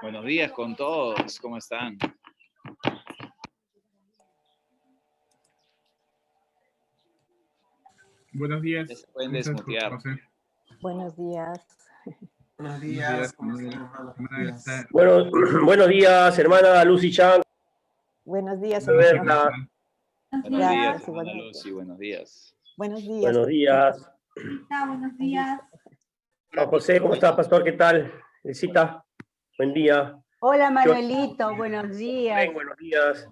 Buenos días con todos, ¿cómo están? Buenos días. Ya se pueden desmutear. Buenos días. Buenos días. Buenos días, hermana Lucy Chan. Buenos días, Buenos hermano. Buenos días, Gracias, hermana Lucy, buenos días. Buenos días. Buenos días. Buenos días. Juan José, ¿cómo está, pastor? ¿Qué tal? Visita. Buen día. Hola, Manuelito, buenos días. Buenos días.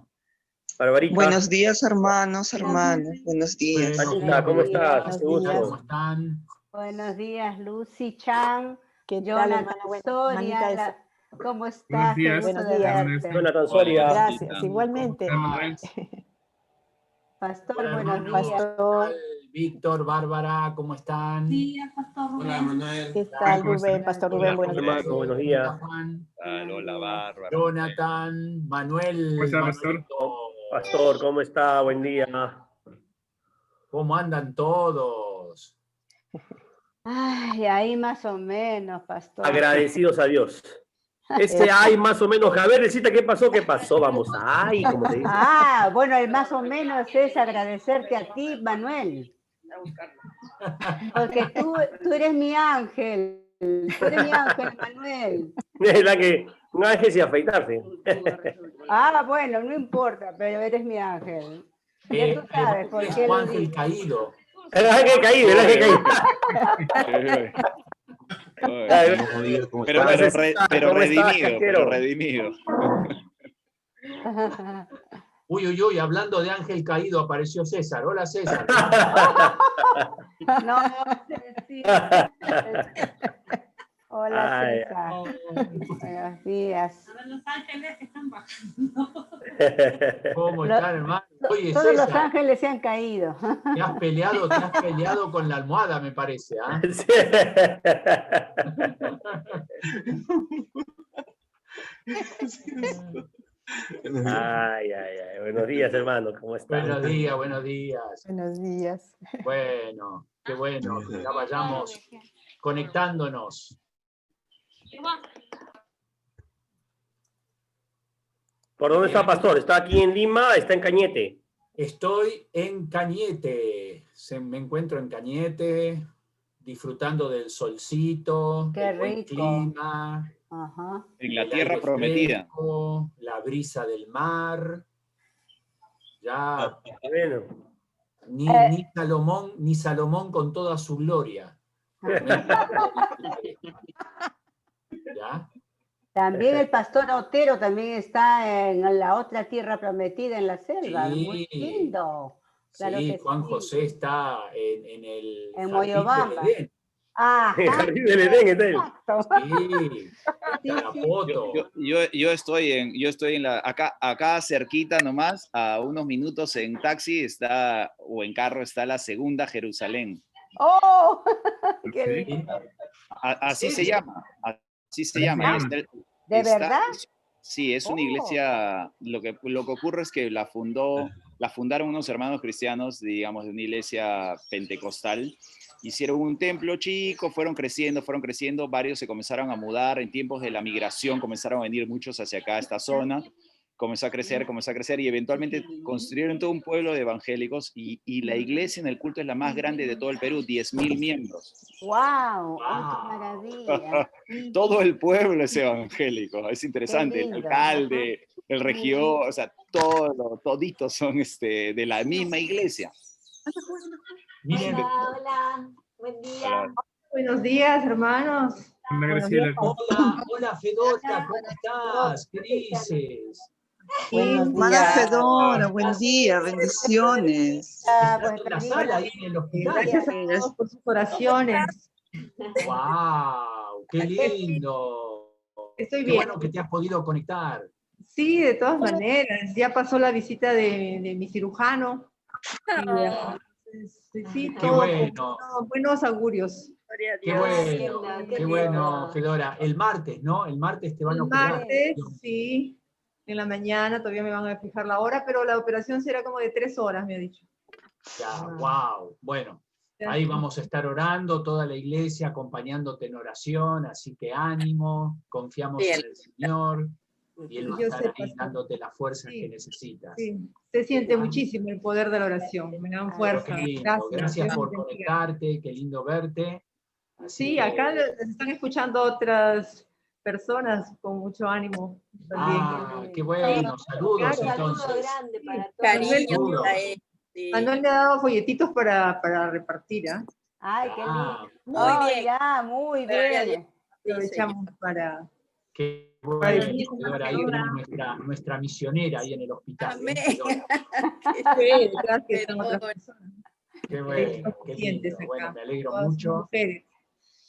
Barbarita. Buenos días, hermanos. Buenos días. Anita, ¿cómo estás? Qué gusto. ¿Cómo están? Buenos días, Lucy Chan. ¿Qué tal, Jonathan hermana? Soria. ¿Cómo estás? Qué días. gusto de Buenos verte. Jonathan Soria. Gracias, igualmente. Pastor, Hola, buenos hermanos. días. Pastor, Víctor, Bárbara, ¿cómo están? Buenos días, Pastor Rubén. Hola, Manuel. ¿qué tal, Rubén? Pastor Rubén, buenos días. Hermano, buenos días. Hola, Juan. Hola, Bárbara. Jonathan, Manuel. ¿Cómo está, pastor? Manuelito. Pastor, ¿cómo está? Buen día. ¿Cómo andan todos? Ay, ahí más o menos, Pastor. Agradecidos a Dios. Ese ay, más o menos. A ver, Recita, ¿qué pasó? ¿Qué pasó? Vamos, ay, como te dice. Ah, bueno, el más o menos es agradecerte a ti, Manuel. Porque tú eres mi ángel. Tú eres mi ángel, Manuel. Es la que un ángel sin afeitarse. Ah, bueno, no importa, pero eres mi ángel. Ya tú sabes por Es qué lo ángel digo. caído. El ángel caído, el ángel caído. Pero ¿Cómo estás, redimido, casquero? pero redimido. Uy, uy, uy, hablando de ángel caído, apareció César. Hola, César. No, sí. Hola, Ay. César. Buenos días. Los ángeles están bajando. ¿Cómo están, hermano? Oye, Todos los César, ángeles se han caído. te has peleado con la almohada, me parece, ¿ah? Sí. Ay, ay, ay. Buenos días, hermano. ¿Cómo están? Buenos días, buenos días. Buenos días. Bueno, qué bueno, que ya vayamos conectándonos. ¿Por dónde está, pastor? ¿Está aquí en Lima? ¿Está en Cañete? Estoy en Cañete, me encuentro en Cañete, disfrutando del solcito, Qué del buen rico. clima, Ajá. En la el tierra aire prometida. fresco, la brisa del mar. Ya Bueno. ni Salomón con toda su gloria. ¿Ya? También el pastor Otero también está en la otra tierra prometida en la selva. Sí. Muy lindo. Claro Sí, que Juan sí. José está en el En jardín Moyobamba. del Edén. Ajá. El jardín del Edén está él. Exacto. Sí, está la foto. Yo estoy en la, acá cerquita nomás, a unos minutos en taxi está, o en carro está la segunda Jerusalén. ¡Oh! ¡Qué Sí. lindo! Así se ¿Serio? llama, así se llama. Y ¿De está- verdad? Sí, es una Oh. iglesia, lo que ocurre es que la fundaron unos hermanos cristianos, digamos, de una iglesia pentecostal. Hicieron un templo chico, fueron creciendo, varios se comenzaron a mudar, en tiempos de la migración comenzaron a venir muchos hacia acá, a esta zona, comenzó a crecer y eventualmente construyeron todo un pueblo de evangélicos y la iglesia en el culto es la más grande de todo el Perú, 10.000 miembros. ¡Wow! ¡Oh, qué maravilla! Todo el pueblo es evangélico, es interesante, el lindo. alcalde, el regidor, o sea, toditos son de la misma iglesia. Miren, Hola, buen día. Hola. Buenos días, hermanos. Ana Graciela. hola Fedora, ¿cómo estás? ¿Qué dices? Buenos Hermana días. Fedora, buen día, bendiciones. ¿Estás en la sala ahí en el hospital? Gracias a todos por sus oraciones. ¡Wow! ¡Qué lindo! Estoy Qué bien. bueno que te has podido conectar. Sí, de todas maneras. Ya pasó la visita de mi cirujano. Y, sí, Qué todo bueno. con buenos augurios. Qué bueno, Fedora. El martes, ¿no? El martes te van a El operar. martes, sí, en la mañana, todavía me van a fijar la hora, pero la operación será como de 3 horas, me ha dicho. Ya, wow. Bueno, Ahí vamos a estar orando, toda la iglesia acompañándote en oración, así que ánimo, confiamos en el Señor, y Él va a estar ahí dándote las fuerzas que necesitas. Sí, se siente muchísimo el poder de la oración, me dan fuerza. Qué lindo, gracias por conectarte, qué lindo verte. Sí, acá les están escuchando otras personas con mucho ánimo también. Ah, qué bueno, saludos entonces. Cariño. Manuel le ha dado folletitos para repartir, ¿ah? Ay, qué lindo. Muy bien. Ya, muy bien. Aprovechamos para... Qué bueno, Fedora, ahí tenemos nuestra misionera ahí en el hospital. Gracias a otras personas. Qué bueno, qué lindo. Bueno, me alegro mucho.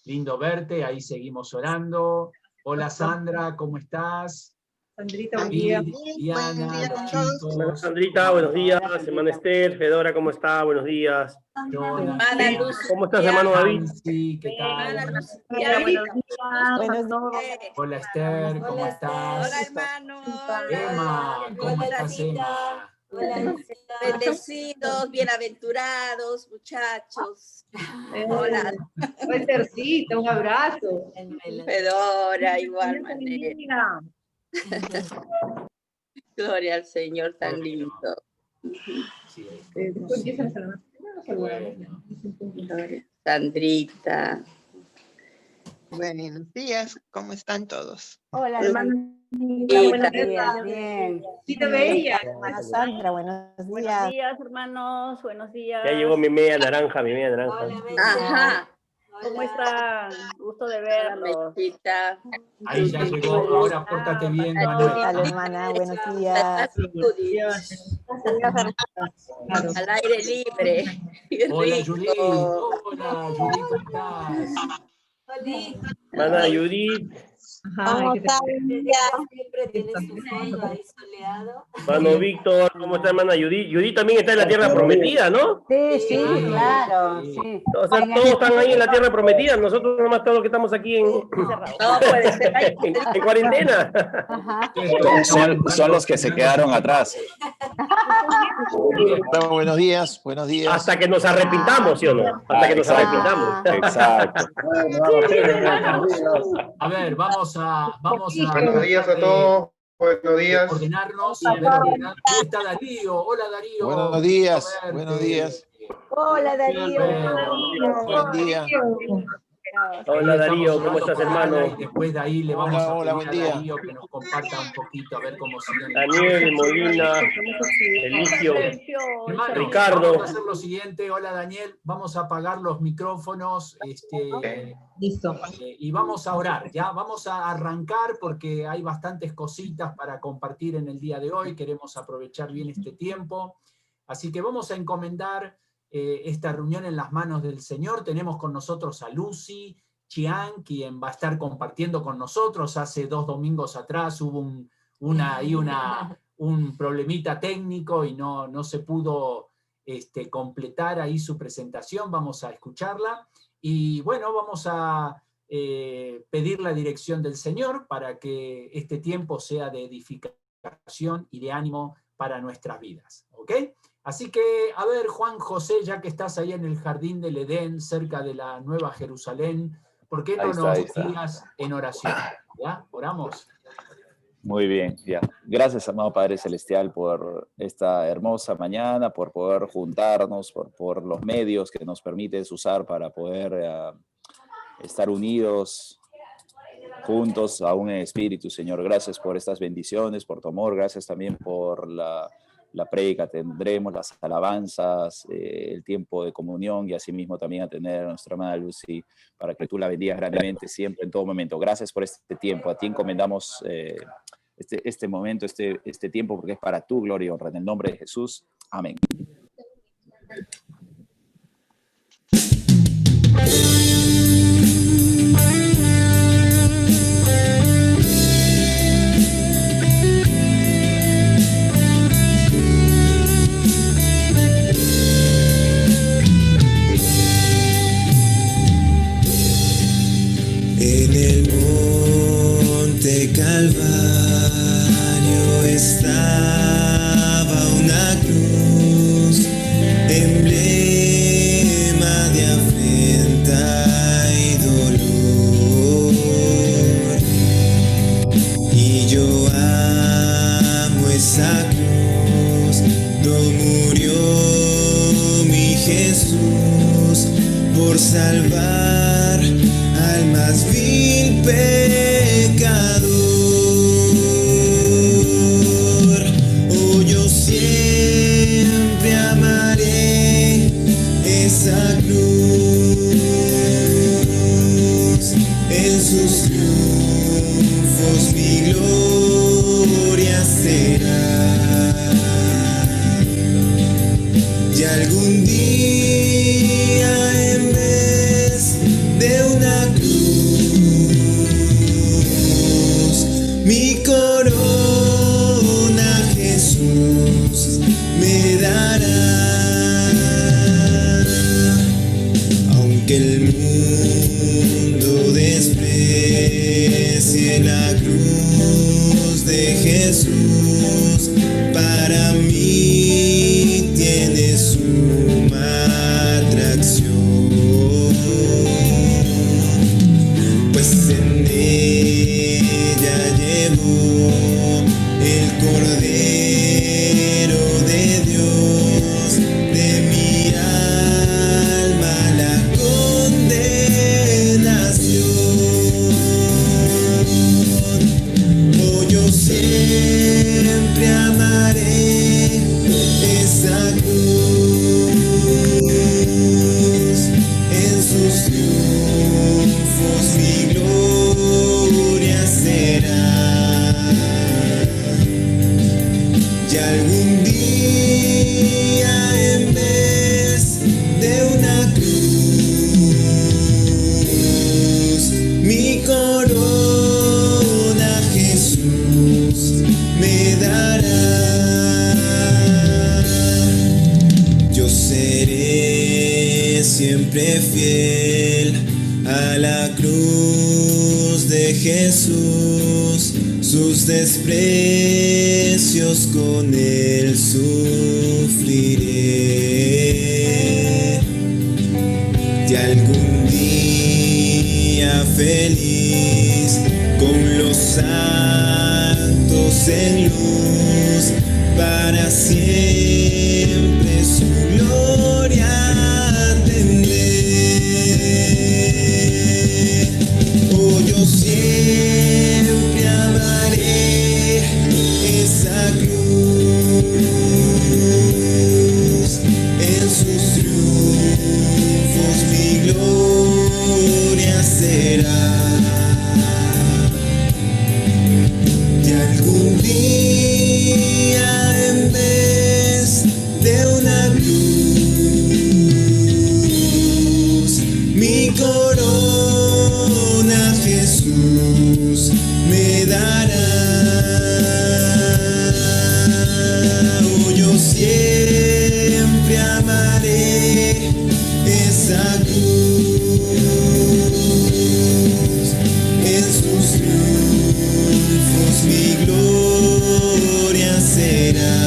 Lindo verte, ahí seguimos orando. Hola Sandra, ¿cómo estás? Sandrita, buen día. Diana, los chicos. Hola, Sandrita, buenos días. Hermana Esther, Fedora, ¿cómo está? Buenos días. ¿Cómo estás, hermano David? Sí, ¿qué tal? Hola Esther, ¿cómo estás? Hola hermano. Emma, ¿cómo estás, Emma? Hola. Bendecidos, bienaventurados, muchachos. Hola. Hola Tercita, un abrazo. Fedora, igual manera. Gloria al Señor tan lindo. Después empiezan a saludar. Sandrita. Buenos días, ¿cómo están todos? Hola, hermana. Buenos días, bien. Cita bella. Hermana Sandra, buenos días. Buenos días, hermanos, buenos días. Ya llegó mi media naranja, mi media naranja. Ajá. ¿Cómo están? Gusto de verlos. Ahí ya llegó, ahora pórtate bien, Manuel. Hola, hermana, buenos días. Al aire libre. Hola, Judith. Hola, Judith, ¿cómo estás? Hermana Judith. ¿Cómo está? Siempre tiene su fondo ahí soleado. Hermano Víctor, ¿cómo está, hermana Judith? Judith también está en la tierra prometida, ¿no? Sí, claro. Sí. O sea, todos están ahí en la tierra prometida, nosotros nomás todos los que estamos aquí en cuarentena. Son los que se quedaron atrás. Buenos días, buenos días. Hasta que nos arrepintamos, ¿sí o no? Hasta que nos arrepintamos. Exacto. A ver, vamos a buenos días a todos. Buenos días. Ordenarnos. A ver, ¿dónde está Darío? Hola, Darío. Buenos días, buenos días. Hola, Darío. Buen día. Hola, Darío, ¿cómo estás, hermano? Y después de ahí le vamos a buen pedir a día. Darío que nos comparta un poquito, a ver cómo siguen. Daniel, Molina, Elicio, Hermano, Ricardo. vamos a hacer lo siguiente. Hola, Daniel. Vamos a apagar los micrófonos. Listo. Y vamos a orar, ¿ya? Vamos a arrancar porque hay bastantes cositas para compartir en el día de hoy. Queremos aprovechar bien este tiempo. Así que vamos a encomendar esta reunión en las manos del Señor. Tenemos con nosotros a Lucy Chiang, quien va a estar compartiendo con nosotros. Hace 2 domingos atrás hubo un problemita técnico y no se pudo completar ahí su presentación. Vamos a escucharla. Y bueno, vamos a pedir la dirección del Señor para que este tiempo sea de edificación y de ánimo para nuestras vidas. ¿Ok? Así que, a ver, Juan José, ya que estás ahí en el jardín del Edén, cerca de la Nueva Jerusalén, ¿por qué no nos guías en oración? ¿Ya? ¿Oramos? Muy bien, ya. Gracias, amado Padre Celestial, por esta hermosa mañana, por poder juntarnos, por los medios que nos permites usar para poder estar unidos, juntos, aún en espíritu, Señor. Gracias por estas bendiciones, por tu amor. Gracias también por la prédica. Tendremos las alabanzas, el tiempo de comunión y asimismo también a tener a nuestra hermana Lucy para que tú la bendigas grandemente siempre, en todo momento. Gracias por este tiempo. A ti encomendamos este momento, este tiempo, porque es para tu gloria y honra. En el nombre de Jesús. Amén. En el monte Calvario estaba una cruz, emblema de sus triunfos mi gloria será. Y algún día en vez de una cruz, mi corona Jesús me dará. Aunque el mundo desprecie la cruz de Jesús, para mí tiene suma atracción, pues en ella llevó el Cordero de Dios de mi alma la condenación. Oh, yo siempre amaré esa cruz, en sus triunfos mi gloria será. Y algún día en vez de una cruz, mi corona Jesús me dará. Yo seré siempre fiel a la cruz de Jesús, sus desprecios con él sufriré. Y algún día feliz con los santos en luz, para siempre su gloria tendré. Oh, yo siempre amaré esa cruz, en sus triunfos mi gloria será. Y algún día en vez de una cruz, mi corona Jesús me dará. Oh, yo siempre amaré esa cruz, en sus triunfos mi gloria será.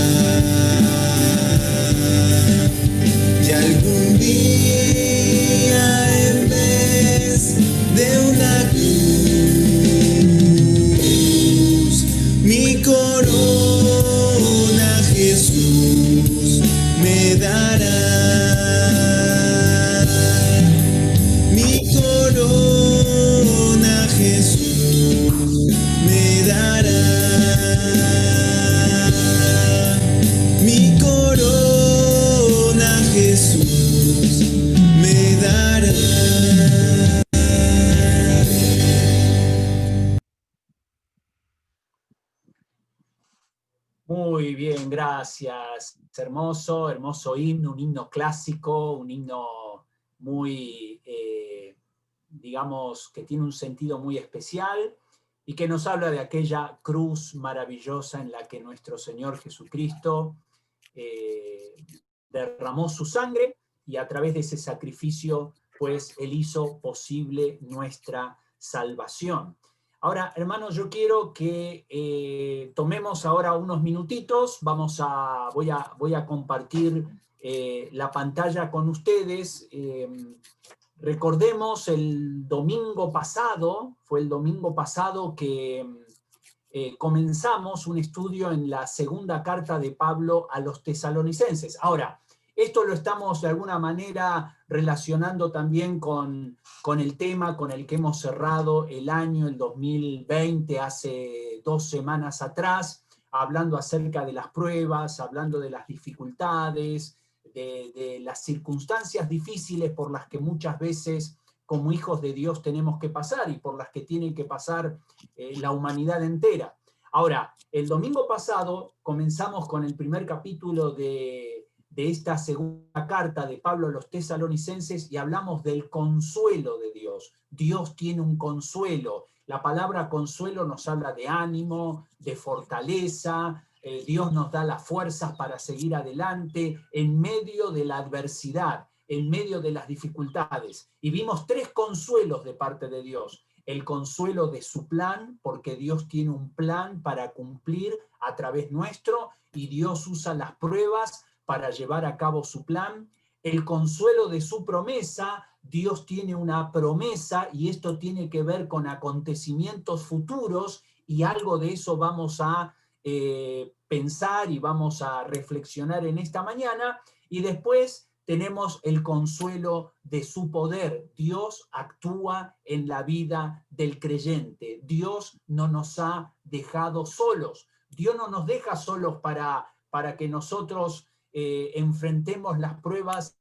Y algún día en vez de una cruz, mi corona Jesús me dará. Mi corona Jesús me dará. Mi corona Jesús me dará. Muy bien, gracias. Hermoso, hermoso himno, un himno clásico, un himno muy, digamos, que tiene un sentido muy especial y que nos habla de aquella cruz maravillosa en la que nuestro Señor Jesucristo derramó su sangre y a través de ese sacrificio, pues, Él hizo posible nuestra salvación. Ahora, hermanos, yo quiero que tomemos ahora unos minutitos, voy a compartir la pantalla con ustedes. Recordemos el domingo pasado, fue el domingo pasado que comenzamos un estudio en la segunda carta de Pablo a los tesalonicenses. Ahora, esto lo estamos de alguna manera relacionando también con el tema con el que hemos cerrado el año, el 2020, hace 2 semanas atrás, hablando acerca de las pruebas, hablando de las dificultades, de las circunstancias difíciles por las que muchas veces como hijos de Dios tenemos que pasar y por las que tiene que pasar la humanidad entera. Ahora, el domingo pasado comenzamos con el primer capítulo de esta segunda carta de Pablo a los tesalonicenses y hablamos del consuelo de Dios. Dios tiene un consuelo. La palabra consuelo nos habla de ánimo, de fortaleza. Dios nos da las fuerzas para seguir adelante en medio de la adversidad, en medio de las dificultades. Y vimos 3 consuelos de parte de Dios. El consuelo de su plan, porque Dios tiene un plan para cumplir a través nuestro y Dios usa las pruebas para llevar a cabo su plan. El consuelo de su promesa, Dios tiene una promesa y esto tiene que ver con acontecimientos futuros y algo de eso vamos a pensar y vamos a reflexionar en esta mañana. Y después tenemos el consuelo de su poder. Dios actúa en la vida del creyente. Dios no nos ha dejado solos. Dios no nos deja solos para que nosotros enfrentemos las pruebas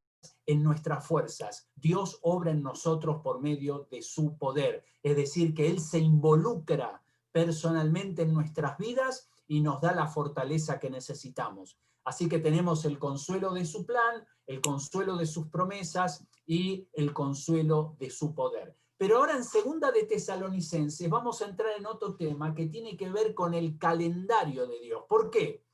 en nuestras fuerzas. Dios obra en nosotros por medio de su poder. Es decir, que Él se involucra personalmente en nuestras vidas y nos da la fortaleza que necesitamos. Así que tenemos el consuelo de su plan, el consuelo de sus promesas y el consuelo de su poder. Pero ahora en segunda de Tesalonicenses vamos a entrar en otro tema que tiene que ver con el calendario de Dios. ¿Por qué?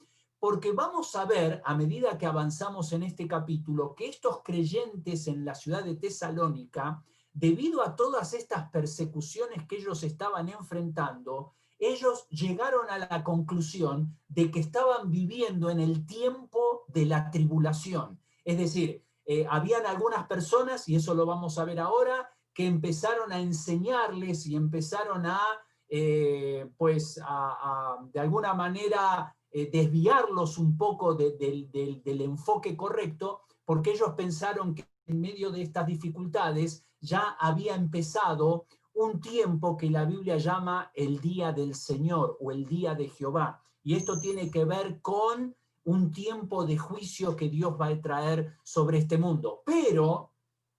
Porque vamos a ver, a medida que avanzamos en este capítulo, que estos creyentes en la ciudad de Tesalónica, debido a todas estas persecuciones que ellos estaban enfrentando, ellos llegaron a la conclusión de que estaban viviendo en el tiempo de la tribulación. Es decir, habían algunas personas, y eso lo vamos a ver ahora, que empezaron a enseñarles y empezaron de alguna manera desviarlos un poco del enfoque correcto, porque ellos pensaron que en medio de estas dificultades ya había empezado un tiempo que la Biblia llama el día del Señor o el día de Jehová. Y esto tiene que ver con un tiempo de juicio que Dios va a traer sobre este mundo. Pero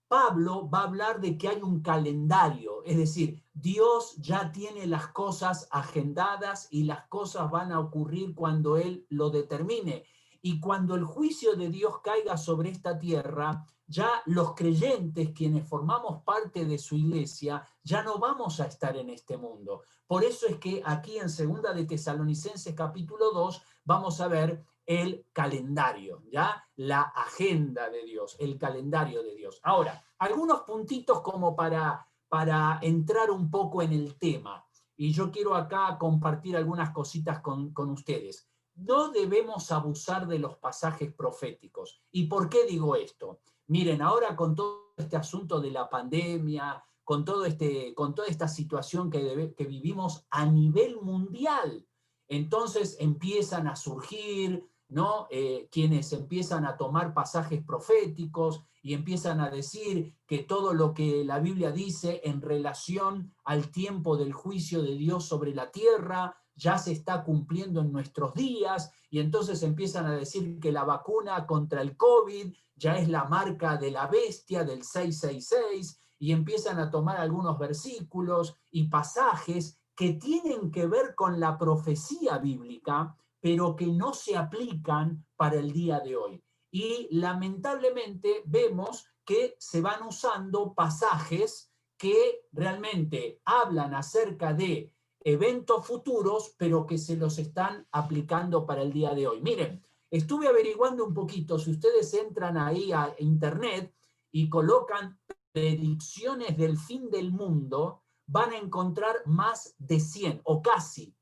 Pablo va a hablar de que hay un calendario, es decir, Dios ya tiene las cosas agendadas y las cosas van a ocurrir cuando Él lo determine. Y cuando el juicio de Dios caiga sobre esta tierra, ya los creyentes, quienes formamos parte de su iglesia, ya no vamos a estar en este mundo. Por eso es que aquí en segunda de Tesalonicenses capítulo 2 vamos a ver el calendario, ¿ya? La agenda de Dios, el calendario de Dios. Ahora, algunos puntitos como para entrar un poco en el tema. Y yo quiero acá compartir algunas cositas con ustedes. No debemos abusar de los pasajes proféticos. ¿Y por qué digo esto? Miren, ahora con todo este asunto de la pandemia, con toda esta situación que vivimos a nivel mundial, entonces empiezan a surgir, ¿no? Quienes empiezan a tomar pasajes proféticos y empiezan a decir que todo lo que la Biblia dice en relación al tiempo del juicio de Dios sobre la tierra ya se está cumpliendo en nuestros días, y entonces empiezan a decir que la vacuna contra el COVID ya es la marca de la bestia del 666, y empiezan a tomar algunos versículos y pasajes que tienen que ver con la profecía bíblica, pero que no se aplican para el día de hoy. Y lamentablemente vemos que se van usando pasajes que realmente hablan acerca de eventos futuros, pero que se los están aplicando para el día de hoy. Miren, estuve averiguando un poquito, si ustedes entran ahí a internet y colocan predicciones del fin del mundo, van a encontrar más de 100 o casi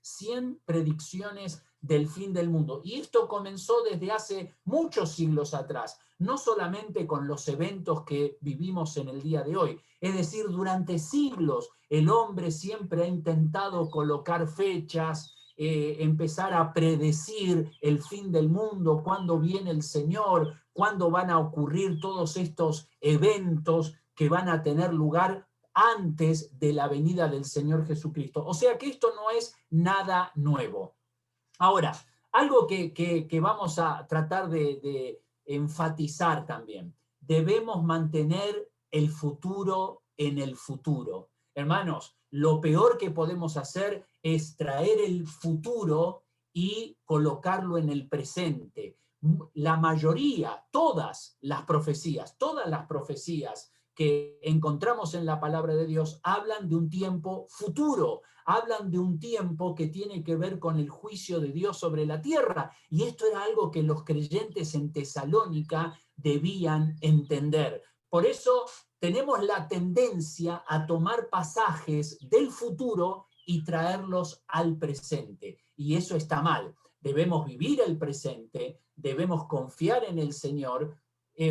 100 predicciones del fin del mundo. Y esto comenzó desde hace muchos siglos atrás, no solamente con los eventos que vivimos en el día de hoy. Es decir, durante siglos el hombre siempre ha intentado colocar fechas, empezar a predecir el fin del mundo, cuándo viene el Señor, cuándo van a ocurrir todos estos eventos que van a tener lugar antes de la venida del Señor Jesucristo. O sea que esto no es nada nuevo. Ahora, algo que vamos a tratar de enfatizar también. Debemos mantener el futuro en el futuro. Hermanos, lo peor que podemos hacer es traer el futuro y colocarlo en el presente. La mayoría, todas las profecías que encontramos en la palabra de Dios hablan de un tiempo futuro, hablan de un tiempo que tiene que ver con el juicio de Dios sobre la tierra. Y esto era algo que los creyentes en Tesalónica debían entender. Por eso tenemos la tendencia a tomar pasajes del futuro y traerlos al presente. Y eso está mal. Debemos vivir el presente, debemos confiar en el Señor.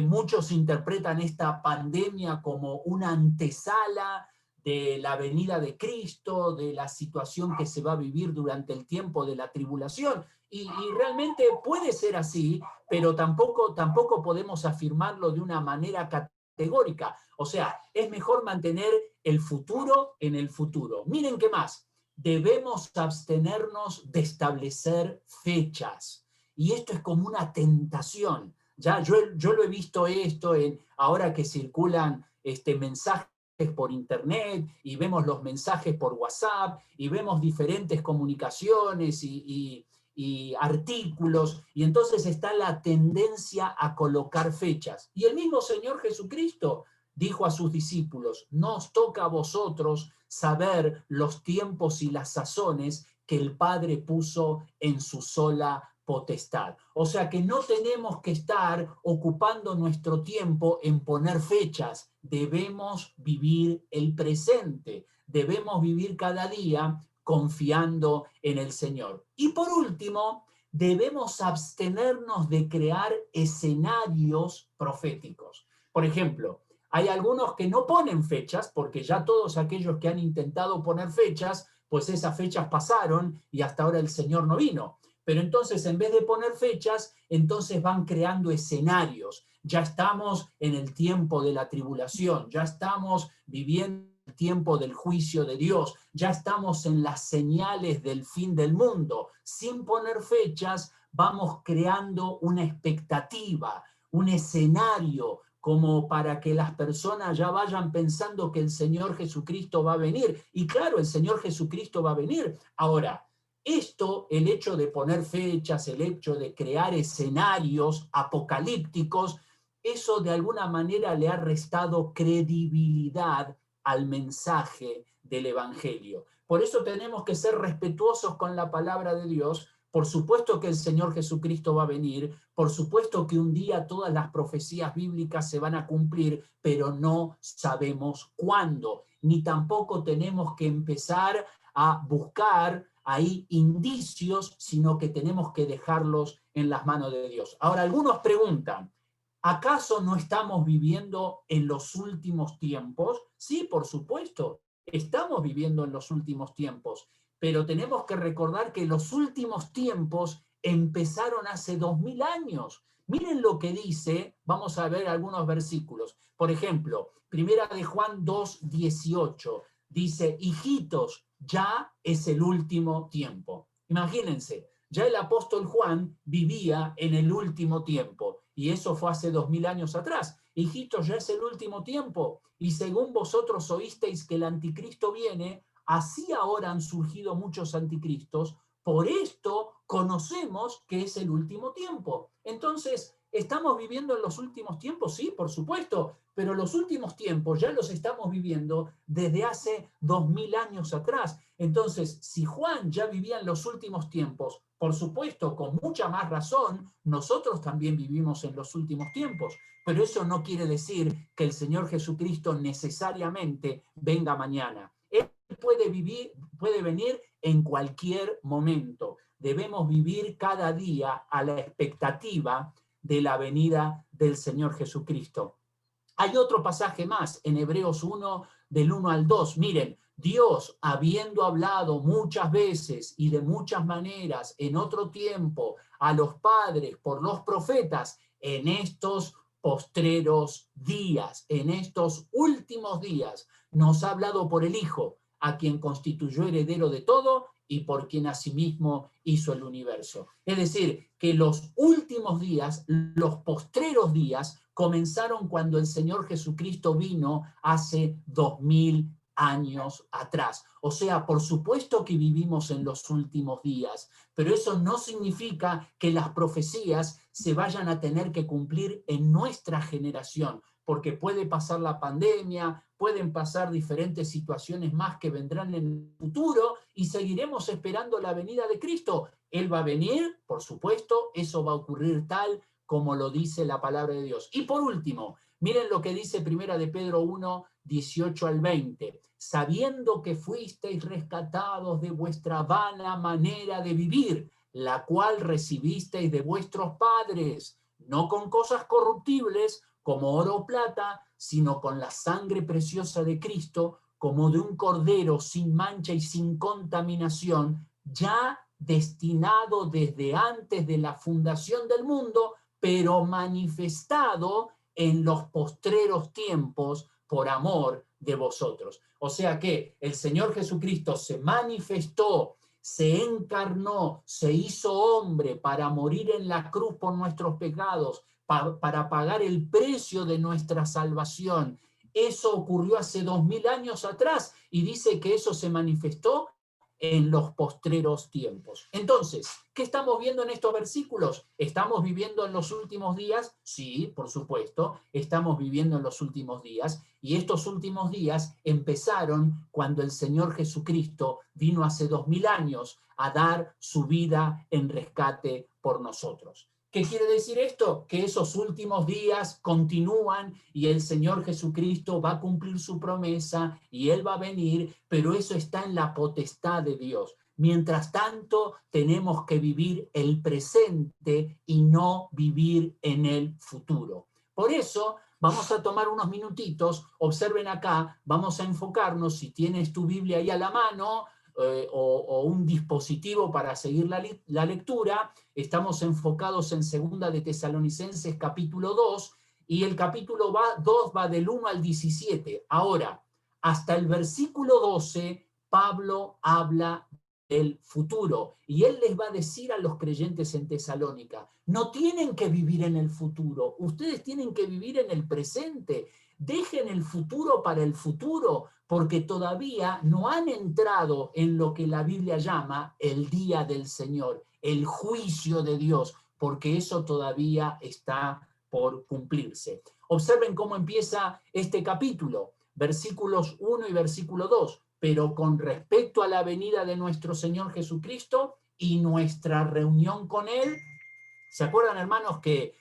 Muchos interpretan esta pandemia como una antesala de la venida de Cristo, de la situación que se va a vivir durante el tiempo de la tribulación. Y realmente puede ser así, pero tampoco podemos afirmarlo de una manera categórica. O sea, es mejor mantener el futuro en el futuro. Miren qué más. Debemos abstenernos de establecer fechas. Y esto es como una tentación. Ya yo lo he visto esto ahora que circulan mensajes por internet y vemos los mensajes por WhatsApp y vemos diferentes comunicaciones y artículos, y entonces está la tendencia a colocar fechas. Y el mismo Señor Jesucristo dijo a sus discípulos: no os toca a vosotros saber los tiempos y las sazones que el Padre puso en su sola potestad. O sea que no tenemos que estar ocupando nuestro tiempo en poner fechas. Debemos vivir el presente. Debemos vivir cada día confiando en el Señor. Y por último, debemos abstenernos de crear escenarios proféticos. Por ejemplo, hay algunos que no ponen fechas, porque ya todos aquellos que han intentado poner fechas, pues esas fechas pasaron y hasta ahora el Señor no vino. Pero entonces, en vez de poner fechas, entonces van creando escenarios. Ya estamos en el tiempo de la tribulación, ya estamos viviendo el tiempo del juicio de Dios, ya estamos en las señales del fin del mundo. Sin poner fechas, vamos creando una expectativa, un escenario, como para que las personas ya vayan pensando que el Señor Jesucristo va a venir. Y claro, el Señor Jesucristo va a venir. Ahora, el hecho de poner fechas, el hecho de crear escenarios apocalípticos, eso de alguna manera le ha restado credibilidad al mensaje del Evangelio. Por eso tenemos que ser respetuosos con la palabra de Dios. Por supuesto que el Señor Jesucristo va a venir, por supuesto que un día todas las profecías bíblicas se van a cumplir, pero no sabemos cuándo, ni tampoco tenemos que empezar a buscar ahí indicios, sino que tenemos que dejarlos en las manos de Dios. Ahora, algunos preguntan, ¿acaso no estamos viviendo en los últimos tiempos? Sí, por supuesto, estamos viviendo en los últimos tiempos, pero tenemos que recordar que los últimos tiempos empezaron hace 2000 años. Miren lo que dice, vamos a ver algunos versículos. Por ejemplo, Primera de Juan 2:18, dice, hijitos, ya es el último tiempo. Imagínense, ya el apóstol Juan vivía en el último tiempo, y eso fue hace 2000 años atrás. Hijitos, ya es el último tiempo, y según vosotros oísteis que el anticristo viene, así ahora han surgido muchos anticristos, por esto conocemos que es el último tiempo. Entonces, ¿estamos viviendo en los últimos tiempos? Sí, por supuesto, pero los últimos tiempos ya los estamos viviendo desde hace 2000 años atrás. Entonces, si Juan ya vivía en los últimos tiempos, por supuesto, con mucha más razón, nosotros también vivimos en los últimos tiempos. Pero eso no quiere decir que el Señor Jesucristo necesariamente venga mañana. Él puede venir en cualquier momento. Debemos vivir cada día a la expectativa de la venida del Señor Jesucristo. Hay otro pasaje más en Hebreos 1, del 1 al 2. Miren, Dios, habiendo hablado muchas veces y de muchas maneras en otro tiempo a los padres por los profetas, en estos postreros días, en estos últimos días, nos ha hablado por el Hijo, a quien constituyó heredero de todo y por quien asimismo hizo el universo. Es decir, que los últimos días, los postreros días, comenzaron cuando el Señor Jesucristo vino hace 2000 años atrás. O sea, por supuesto que vivimos en los últimos días, pero eso no significa que las profecías se vayan a tener que cumplir en nuestra generación, porque puede pasar la pandemia, pueden pasar diferentes situaciones más que vendrán en el futuro y seguiremos esperando la venida de Cristo. Él va a venir, por supuesto, eso va a ocurrir tal como lo dice la palabra de Dios. Y por último, miren lo que dice 1 de Pedro 1, 18 al 20. Sabiendo que fuisteis rescatados de vuestra vana manera de vivir, la cual recibisteis de vuestros padres, no con cosas corruptibles, como oro o plata, sino con la sangre preciosa de Cristo, como de un cordero sin mancha y sin contaminación, ya destinado desde antes de la fundación del mundo, pero manifestado en los postreros tiempos por amor de vosotros. O sea que el Señor Jesucristo se manifestó, se encarnó, se hizo hombre para morir en la cruz por nuestros pecados, para pagar el precio de nuestra salvación. Eso ocurrió hace 2000 años atrás y dice que eso se manifestó en los postreros tiempos. Entonces, ¿qué estamos viendo en estos versículos? ¿Estamos viviendo en los últimos días? Sí, por supuesto, estamos viviendo en los últimos días, y estos últimos días empezaron cuando el Señor Jesucristo vino hace 2000 años a dar su vida en rescate por nosotros. ¿Qué quiere decir esto? Que esos últimos días continúan y el Señor Jesucristo va a cumplir su promesa y Él va a venir, pero eso está en la potestad de Dios. Mientras tanto, tenemos que vivir el presente y no vivir en el futuro. Por eso, vamos a tomar unos minutitos, observen acá, vamos a enfocarnos, si tienes tu Biblia ahí a la mano, o un dispositivo para seguir la lectura, estamos enfocados en 2 de Tesalonicenses capítulo 2, y el capítulo 2 va del 1 al 17. Ahora, hasta el versículo 12, Pablo habla del futuro, y él les va a decir a los creyentes en Tesalónica, no tienen que vivir en el futuro, ustedes tienen que vivir en el presente. Dejen el futuro para el futuro, porque todavía no han entrado en lo que la Biblia llama el día del Señor, el juicio de Dios, porque eso todavía está por cumplirse. Observen cómo empieza este capítulo, versículos 1 y versículo 2. Pero con respecto a la venida de nuestro Señor Jesucristo y nuestra reunión con Él, ¿se acuerdan, hermanos, que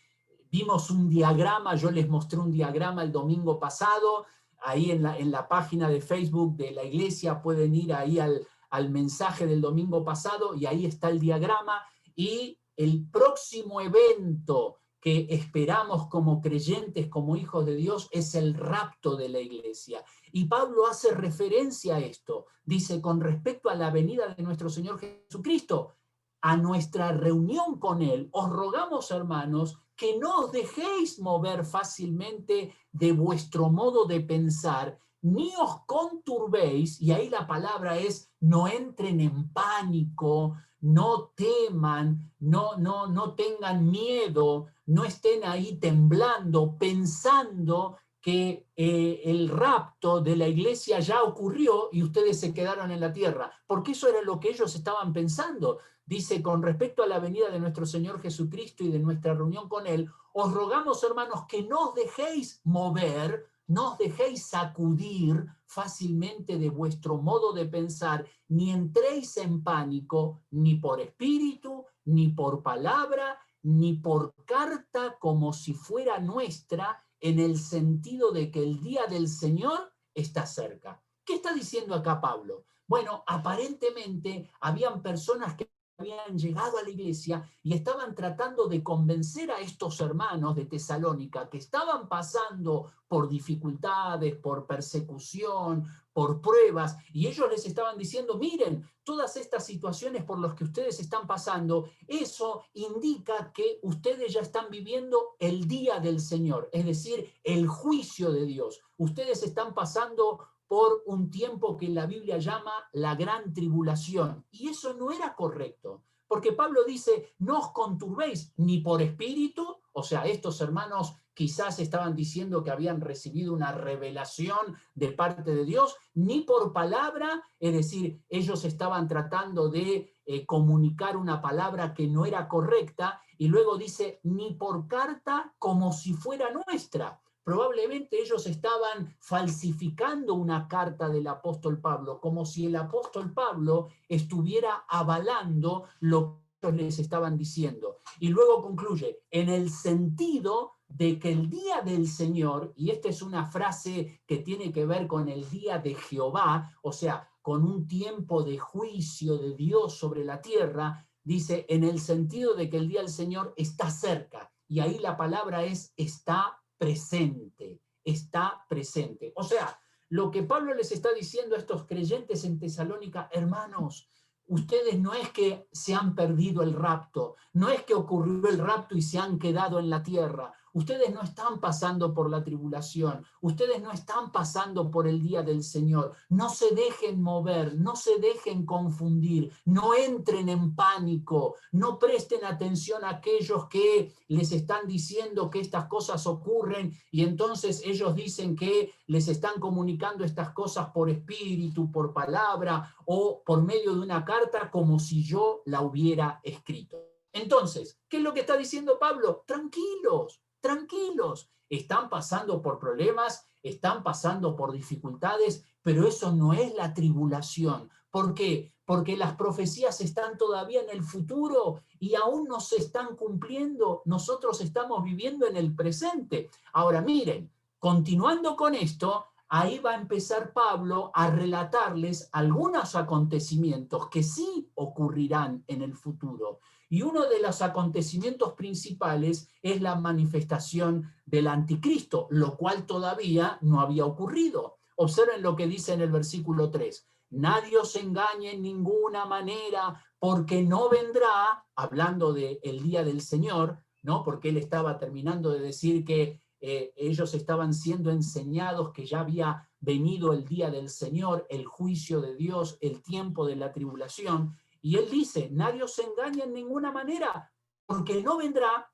vimos un diagrama? Yo les mostré un diagrama el domingo pasado, ahí en la página de Facebook de la iglesia, pueden ir ahí al mensaje del domingo pasado, y ahí está el diagrama, y el próximo evento que esperamos como creyentes, como hijos de Dios, es el rapto de la iglesia. Y Pablo hace referencia a esto, dice, con respecto a la venida de nuestro Señor Jesucristo, a nuestra reunión con Él, os rogamos, hermanos, que no os dejéis mover fácilmente de vuestro modo de pensar, ni os conturbéis, y ahí la palabra es, no entren en pánico, no teman, no tengan miedo, no estén ahí temblando, pensando que el rapto de la iglesia ya ocurrió y ustedes se quedaron en la tierra, porque eso era lo que ellos estaban pensando. Dice, con respecto a la venida de nuestro Señor Jesucristo y de nuestra reunión con Él, os rogamos, hermanos, que no os dejéis mover, no os dejéis sacudir fácilmente de vuestro modo de pensar, ni entréis en pánico, ni por espíritu, ni por palabra, ni por carta como si fuera nuestra, en el sentido de que el día del Señor está cerca. ¿Qué está diciendo acá Pablo? Bueno, aparentemente habían personas que habían llegado a la iglesia y estaban tratando de convencer a estos hermanos de Tesalónica que estaban pasando por dificultades, por persecución, por pruebas, y ellos les estaban diciendo, miren, todas estas situaciones por las que ustedes están pasando, eso indica que ustedes ya están viviendo el día del Señor, es decir, el juicio de Dios. Ustedes están pasando por un tiempo que la Biblia llama la gran tribulación. Y eso no era correcto, porque Pablo dice, no os conturbéis ni por espíritu, o sea, estos hermanos quizás estaban diciendo que habían recibido una revelación de parte de Dios, ni por palabra, es decir, ellos estaban tratando de comunicar una palabra que no era correcta, y luego dice, ni por carta como si fuera nuestra. Probablemente ellos estaban falsificando una carta del apóstol Pablo, como si el apóstol Pablo estuviera avalando lo que ellos les estaban diciendo. Y luego concluye, en el sentido de que el día del Señor, y esta es una frase que tiene que ver con el día de Jehová, o sea, con un tiempo de juicio de Dios sobre la tierra, dice, en el sentido de que el día del Señor está cerca. Y ahí la palabra es está presente, está presente. O sea, lo que Pablo les está diciendo a estos creyentes en Tesalónica, hermanos, ustedes no es que se han perdido el rapto, no es que ocurrió el rapto y se han quedado en la tierra. Ustedes no están pasando por la tribulación, ustedes no están pasando por el día del Señor. No se dejen mover, no se dejen confundir, no entren en pánico, no presten atención a aquellos que les están diciendo que estas cosas ocurren y entonces ellos dicen que les están comunicando estas cosas por espíritu, por palabra o por medio de una carta como si yo la hubiera escrito. Entonces, ¿qué es lo que está diciendo Pablo? Tranquilos. Tranquilos, están pasando por problemas, están pasando por dificultades, pero eso no es la tribulación. ¿Por qué? Porque las profecías están todavía en el futuro y aún no se están cumpliendo. Nosotros estamos viviendo en el presente. Ahora miren, continuando con esto, ahí va a empezar Pablo a relatarles algunos acontecimientos que sí ocurrirán en el futuro. Y uno de los acontecimientos principales es la manifestación del anticristo, lo cual todavía no había ocurrido. Observen lo que dice en el versículo 3. Nadie os engañe en ninguna manera, porque no vendrá, hablando del día del Señor, ¿no? Porque él estaba terminando de decir que ellos estaban siendo enseñados que ya había venido el día del Señor, el juicio de Dios, el tiempo de la tribulación. Y él dice, nadie os engaña en ninguna manera, porque no vendrá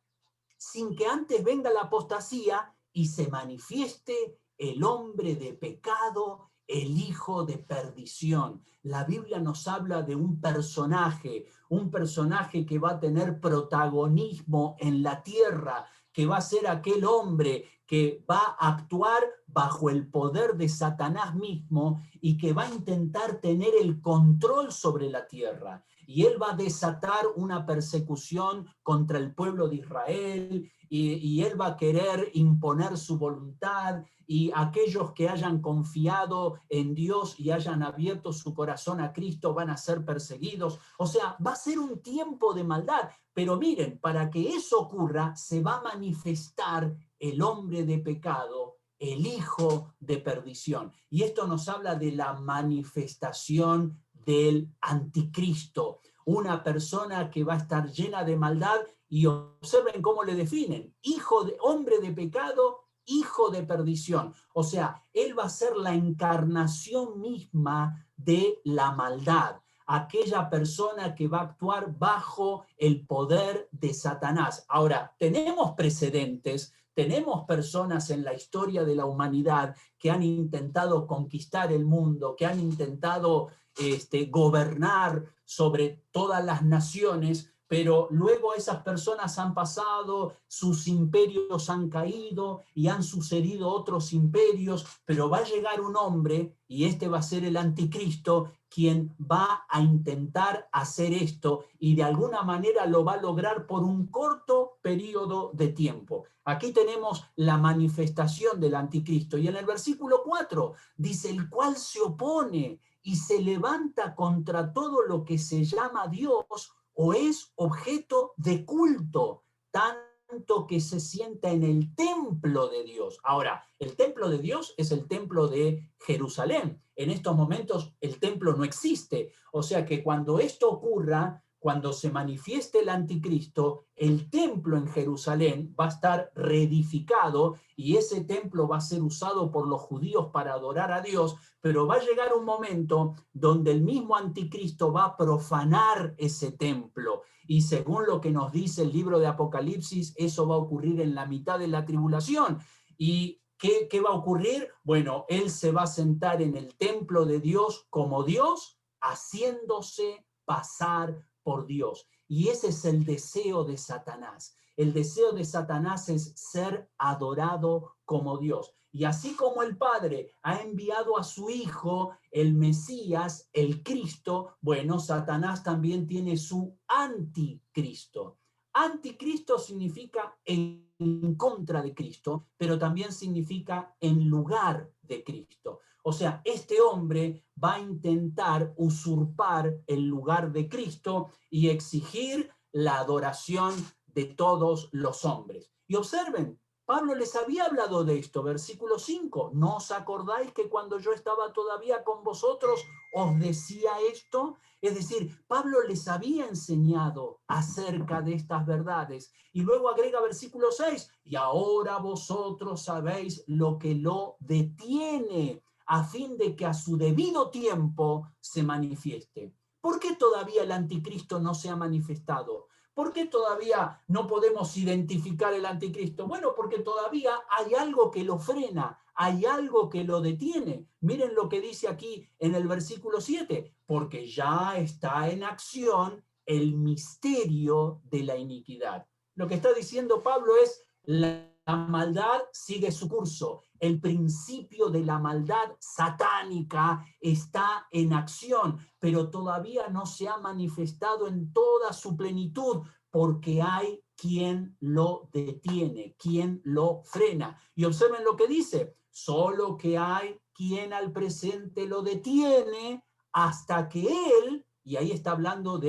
sin que antes venga la apostasía y se manifieste el hombre de pecado, el hijo de perdición. La Biblia nos habla de un personaje que va a tener protagonismo en la tierra, que va a ser aquel hombre que va a actuar bajo el poder de Satanás mismo y que va a intentar tener el control sobre la tierra. Y él va a desatar una persecución contra el pueblo de Israel y él va a querer imponer su voluntad y aquellos que hayan confiado en Dios y hayan abierto su corazón a Cristo van a ser perseguidos. O sea, va a ser un tiempo de maldad. Pero miren, para que eso ocurra, se va a manifestar el hombre de pecado, el hijo de perdición. Y esto nos habla de la manifestación del anticristo, una persona que va a estar llena de maldad, y observen cómo le definen, hombre de pecado, hijo de perdición. O sea, él va a ser la encarnación misma de la maldad, aquella persona que va a actuar bajo el poder de Satanás. Ahora, tenemos precedentes, tenemos personas en la historia de la humanidad que han intentado conquistar el mundo, que han intentado gobernar sobre todas las naciones, pero luego esas personas han pasado, sus imperios han caído y han sucedido otros imperios, pero va a llegar un hombre, y este va a ser el anticristo, quien va a intentar hacer esto y de alguna manera lo va a lograr por un corto periodo de tiempo. Aquí tenemos la manifestación del anticristo y en el versículo 4 dice, el cual se opone y se levanta contra todo lo que se llama Dios o es objeto de culto, tanto que se sienta en el templo de Dios. Ahora, el templo de Dios es el templo de Jerusalén. En estos momentos el templo no existe. O sea que cuando esto ocurra, cuando se manifieste el anticristo, el templo en Jerusalén va a estar reedificado y ese templo va a ser usado por los judíos para adorar a Dios, pero va a llegar un momento donde el mismo anticristo va a profanar ese templo. Y según lo que nos dice el libro de Apocalipsis, eso va a ocurrir en la mitad de la tribulación. ¿Y qué va a ocurrir? Bueno, él se va a sentar en el templo de Dios como Dios, haciéndose pasar por Dios. Y ese es el deseo de Satanás. El deseo de Satanás es ser adorado como Dios. Y así como el Padre ha enviado a su Hijo, el Mesías, el Cristo, bueno, Satanás también tiene su anticristo. Anticristo significa en contra de Cristo, pero también significa en lugar de Cristo. O sea, este hombre va a intentar usurpar el lugar de Cristo y exigir la adoración de todos los hombres. Y observen, Pablo les había hablado de esto, versículo 5. ¿No os acordáis que cuando yo estaba todavía con vosotros os decía esto? Es decir, Pablo les había enseñado acerca de estas verdades. Y luego agrega versículo 6, y ahora vosotros sabéis lo que lo detiene, a fin de que a su debido tiempo se manifieste. ¿Por qué todavía el anticristo no se ha manifestado? ¿Por qué todavía no podemos identificar el anticristo? Bueno, porque todavía hay algo que lo frena, hay algo que lo detiene. Miren lo que dice aquí en el versículo 7, porque ya está en acción el misterio de la iniquidad. Lo que está diciendo Pablo es, la maldad sigue su curso. El principio de la maldad satánica está en acción, pero todavía no se ha manifestado en toda su plenitud, porque hay quien lo detiene, quien lo frena. Y observen lo que dice, solo que hay quien al presente lo detiene hasta que él, y ahí está hablando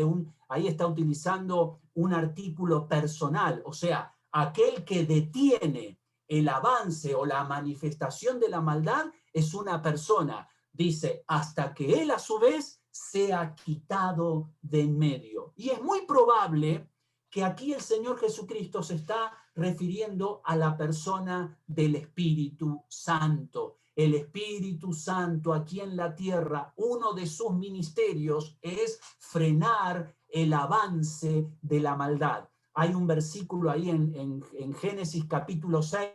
ahí está utilizando un artículo personal, o sea, aquel que detiene el avance o la manifestación de la maldad es una persona. Dice, hasta que él a su vez sea quitado de en medio. Y es muy probable que aquí el Señor Jesucristo se está refiriendo a la persona del Espíritu Santo. El Espíritu Santo aquí en la tierra, uno de sus ministerios es frenar el avance de la maldad. Hay un versículo ahí en Génesis capítulo 6,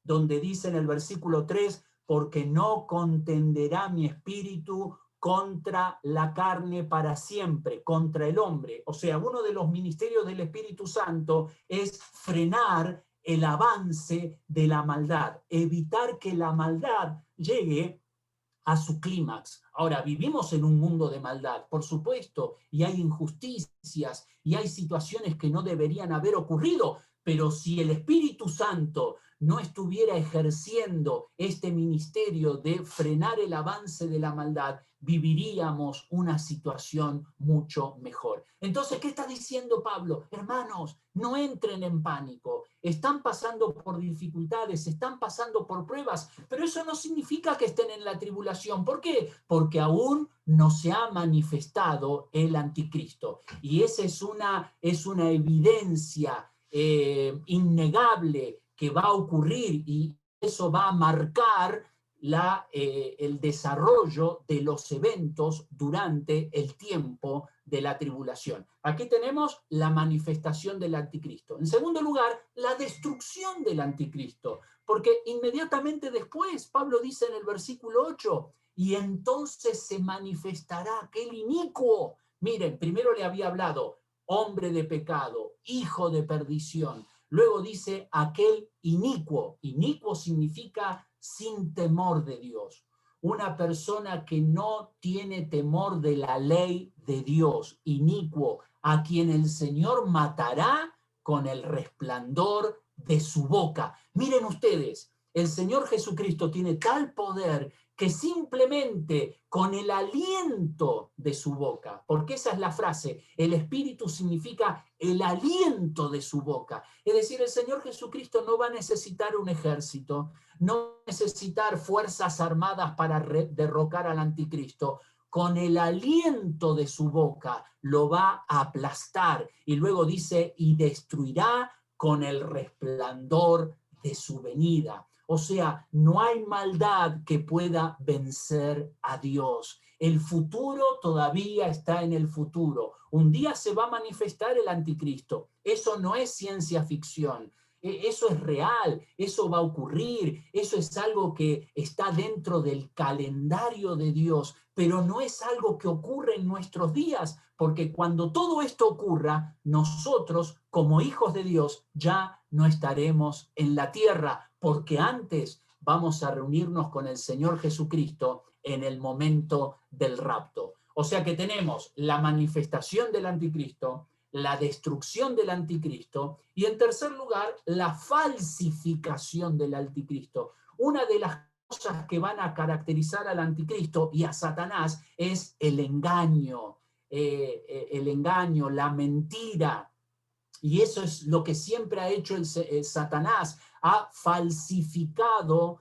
donde dice en el versículo 3, porque no contenderá mi espíritu contra la carne para siempre, contra el hombre. O sea, uno de los ministerios del Espíritu Santo es frenar el avance de la maldad, evitar que la maldad llegue a su clímax. Ahora, vivimos en un mundo de maldad, por supuesto, y hay injusticias, y hay situaciones que no deberían haber ocurrido, pero si el Espíritu Santo no estuviera ejerciendo este ministerio de frenar el avance de la maldad, viviríamos una situación mucho mejor. Entonces, ¿qué está diciendo Pablo? Hermanos, no entren en pánico. Están pasando por dificultades, están pasando por pruebas, pero eso no significa que estén en la tribulación. ¿Por qué? Porque aún no se ha manifestado el anticristo. Y esa es una evidencia innegable que va a ocurrir, y eso va a marcar el desarrollo de los eventos durante el tiempo de la tribulación. Aquí tenemos la manifestación del anticristo. En segundo lugar, la destrucción del anticristo, porque inmediatamente después, Pablo dice en el versículo 8, y entonces se manifestará aquel inicuo. Miren, primero le había hablado, hombre de pecado, hijo de perdición. Luego dice aquel inicuo. Inicuo significa sin temor de Dios. Una persona que no tiene temor de la ley de Dios. Inicuo, a quien el Señor matará con el resplandor de su boca. Miren ustedes, el Señor Jesucristo tiene tal poder que simplemente con el aliento de su boca, porque esa es la frase, el Espíritu significa el aliento de su boca. Es decir, el Señor Jesucristo no va a necesitar un ejército, no va a necesitar fuerzas armadas para derrocar al anticristo. con el aliento de su boca lo va a aplastar. Y luego dice, y destruirá con el resplandor de su venida. O sea, no hay maldad que pueda vencer a Dios. El futuro todavía está en el futuro. Un día se va a manifestar el anticristo. Eso no es ciencia ficción. Eso es real, eso va a ocurrir, eso es algo que está dentro del calendario de Dios, pero no es algo que ocurre en nuestros días, porque cuando todo esto ocurra, nosotros, como hijos de Dios, ya no estaremos en la tierra, porque antes vamos a reunirnos con el Señor Jesucristo en el momento del rapto. O sea que tenemos la manifestación del anticristo, la destrucción del anticristo y, en tercer lugar, la falsificación del anticristo. Una de las cosas que van a caracterizar al anticristo y a Satanás es el engaño, la mentira. Y eso es lo que siempre ha hecho Satanás, ha falsificado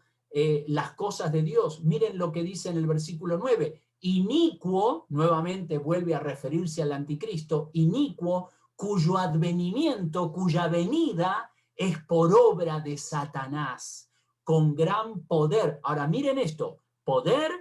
las cosas de Dios. Miren lo que dice en el versículo 9. Inicuo, nuevamente vuelve a referirse al anticristo, inicuo, cuyo advenimiento, cuya venida es por obra de Satanás, con gran poder. Ahora miren esto, poder,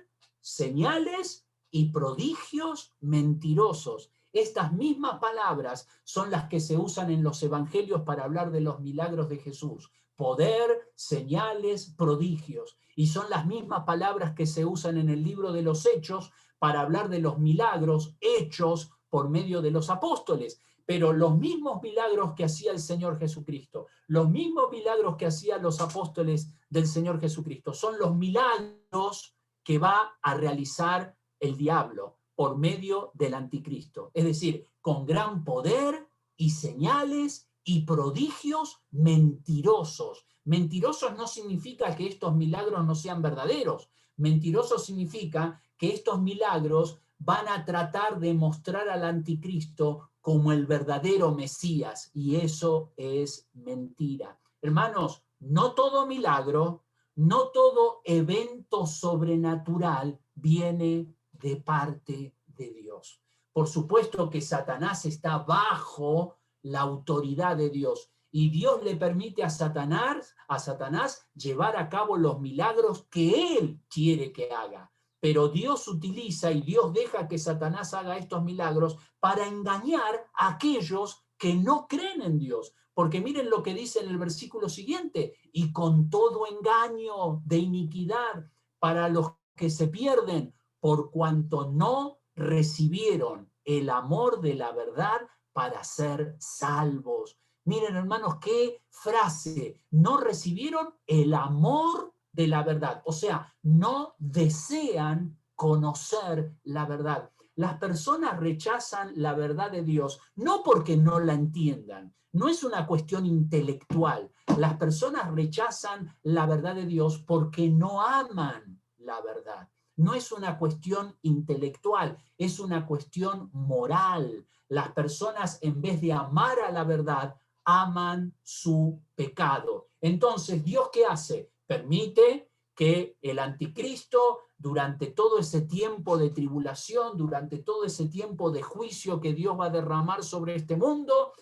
señales y prodigios mentirosos. Estas mismas palabras son las que se usan en los evangelios para hablar de los milagros de Jesús. Poder, señales, prodigios. Y son las mismas palabras que se usan en el libro de los Hechos para hablar de los milagros hechos por medio de los apóstoles. Pero los mismos milagros que hacía el Señor Jesucristo, los mismos milagros que hacían los apóstoles del Señor Jesucristo, son los milagros que va a realizar el diablo por medio del anticristo. Es decir, con gran poder y señales y prodigios mentirosos. Mentirosos no significa que estos milagros no sean verdaderos. Mentiroso significa que estos milagros van a tratar de mostrar al anticristo como el verdadero Mesías, y eso es mentira. Hermanos, no todo milagro, no todo evento sobrenatural viene de parte de Dios. Por supuesto que Satanás está bajo la autoridad de Dios, y Dios le permite a Satanás llevar a cabo los milagros que él quiere que haga. Pero Dios utiliza y Dios deja que Satanás haga estos milagros para engañar a aquellos que no creen en Dios. Porque miren lo que dice en el versículo siguiente, y con todo engaño de iniquidad para los que se pierden, por cuanto no recibieron el amor de la verdad para ser salvos. Miren, hermanos, qué frase. No recibieron el amor de la verdad. O sea, no desean conocer la verdad. Las personas rechazan la verdad de Dios no porque no la entiendan. No es una cuestión intelectual. Las personas rechazan la verdad de Dios porque no aman la verdad. No es una cuestión intelectual, es una cuestión moral. Las personas, en vez de amar a la verdad, aman su pecado. Entonces, ¿Dios qué hace? Permite que el anticristo, durante todo ese tiempo de tribulación, durante todo ese tiempo de juicio que Dios va a derramar sobre este mundo,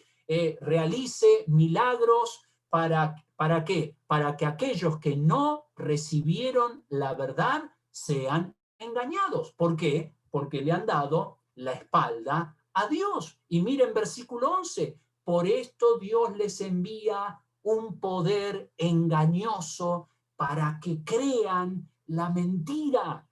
realice milagros. ¿Para qué? Para que aquellos que no recibieron la verdad sean engañados. ¿Por qué? Porque le han dado la espalda a Dios. Y miren versículo 11, por esto Dios les envía un poder engañoso para que crean la mentira.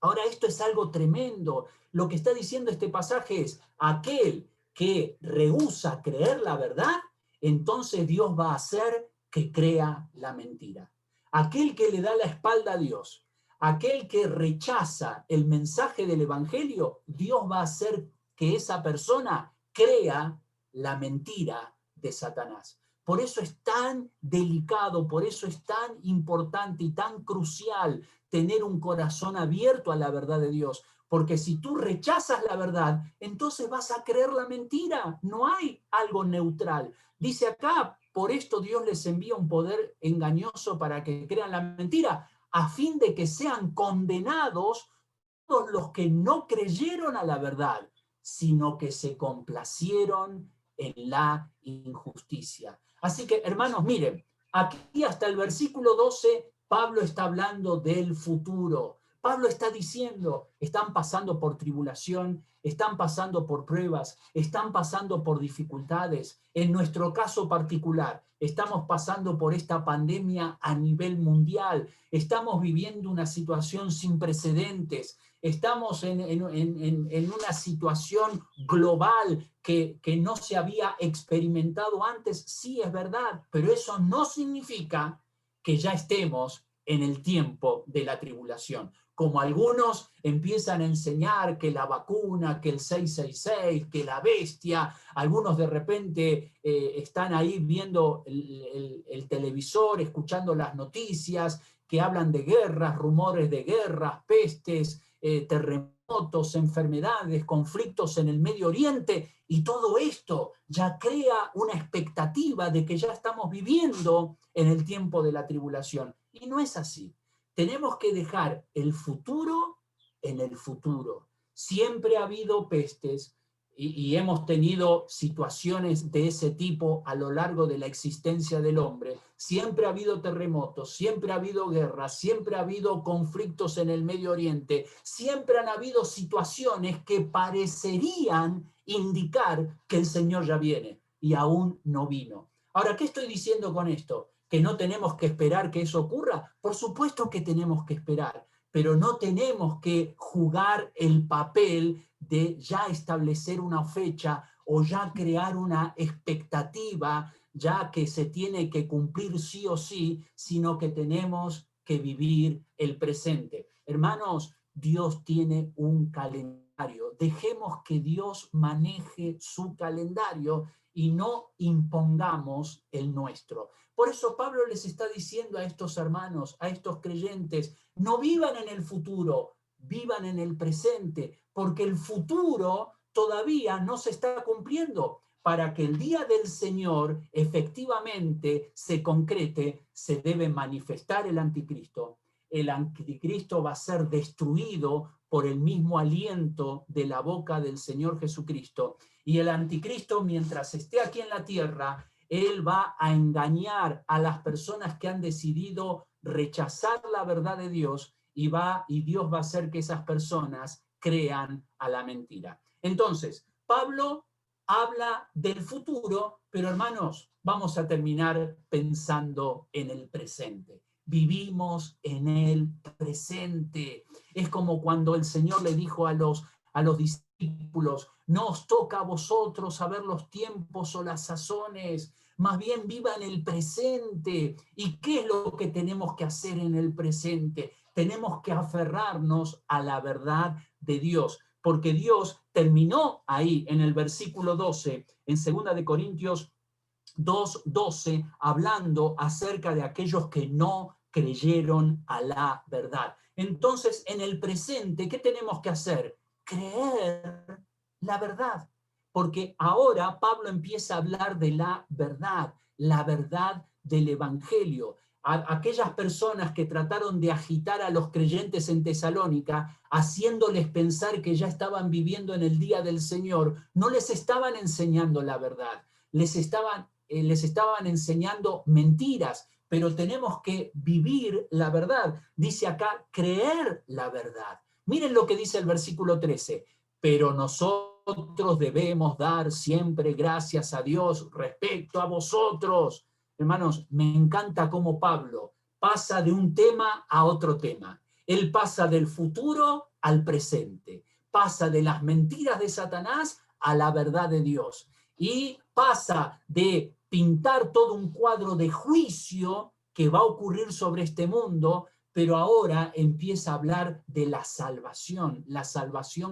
Ahora, esto es algo tremendo. Lo que está diciendo este pasaje es, aquel que rehúsa creer la verdad, entonces Dios va a hacer que crea la mentira. Aquel que le da la espalda a Dios, aquel que rechaza el mensaje del evangelio, Dios va a hacer que esa persona crea la mentira de Satanás. Por eso es tan delicado, por eso es tan importante y tan crucial tener un corazón abierto a la verdad de Dios. Porque si tú rechazas la verdad, entonces vas a creer la mentira. No hay algo neutral. Dice acá, por esto Dios les envía un poder engañoso para que crean la mentira, a fin de que sean condenados los que no creyeron a la verdad, sino que se complacieron en la injusticia. Así que, hermanos, miren, aquí hasta el versículo 12, Pablo está hablando del futuro. Pablo está diciendo, están pasando por tribulación, están pasando por pruebas, están pasando por dificultades. En nuestro caso particular, estamos pasando por esta pandemia a nivel mundial, estamos viviendo una situación sin precedentes, estamos en una situación global que no se había experimentado antes. Sí, es verdad, pero eso no significa que ya estemos en el tiempo de la tribulación. Como algunos empiezan a enseñar que la vacuna, que el 666, que la bestia, algunos de repente están ahí viendo el televisor, escuchando las noticias, que hablan de guerras, rumores de guerras, pestes, terremotos, enfermedades, conflictos en el Medio Oriente, y todo esto ya crea una expectativa de que ya estamos viviendo en el tiempo de la tribulación. Y no es así. Tenemos que dejar el futuro en el futuro. Siempre ha habido pestes y hemos tenido situaciones de ese tipo a lo largo de la existencia del hombre. Siempre ha habido terremotos, siempre ha habido guerras, siempre ha habido conflictos en el Medio Oriente, siempre han habido situaciones que parecerían indicar que el Señor ya viene y aún no vino. Ahora, ¿qué estoy diciendo con esto? ¿Que no tenemos que esperar que eso ocurra? Por supuesto que tenemos que esperar, pero no tenemos que jugar el papel de ya establecer una fecha o ya crear una expectativa, ya que se tiene que cumplir sí o sí, sino que tenemos que vivir el presente. Hermanos, Dios tiene un calendario. Dejemos que Dios maneje su calendario y no impongamos el nuestro. Por eso Pablo les está diciendo a estos hermanos, a estos creyentes, no vivan en el futuro, vivan en el presente, porque el futuro todavía no se está cumpliendo. Para que el día del Señor efectivamente se concrete, se debe manifestar el anticristo. El anticristo va a ser destruido por el mismo aliento de la boca del Señor Jesucristo. Y el anticristo, mientras esté aquí en la tierra, él va a engañar a las personas que han decidido rechazar la verdad de Dios y Dios va a hacer que esas personas crean a la mentira. Entonces, Pablo habla del futuro, pero hermanos, vamos a terminar pensando en el presente. Vivimos en el presente. Es como cuando el Señor le dijo a los discípulos, no os toca a vosotros saber los tiempos o las sazones, más bien viva en el presente. ¿Y qué es lo que tenemos que hacer en el presente? Tenemos que aferrarnos a la verdad de Dios, porque Dios terminó ahí en el versículo 12, en 2 de Corintios 2:12, hablando acerca de aquellos que no creyeron a la verdad. Entonces, en el presente, ¿qué tenemos que hacer? Creer la verdad. Porque ahora Pablo empieza a hablar de la verdad del Evangelio. Aquellas personas que trataron de agitar a los creyentes en Tesalónica, haciéndoles pensar que ya estaban viviendo en el día del Señor, no les estaban enseñando la verdad, les estaban enseñando mentiras, pero tenemos que vivir la verdad. Dice acá, creer la verdad. Miren lo que dice el versículo 13, pero nosotros debemos dar siempre gracias a Dios respecto a vosotros. Hermanos, me encanta cómo Pablo pasa de un tema a otro tema. Él pasa del futuro al presente, pasa de las mentiras de Satanás a la verdad de Dios y pasa de pintar todo un cuadro de juicio que va a ocurrir sobre este mundo, pero ahora empieza a hablar de la salvación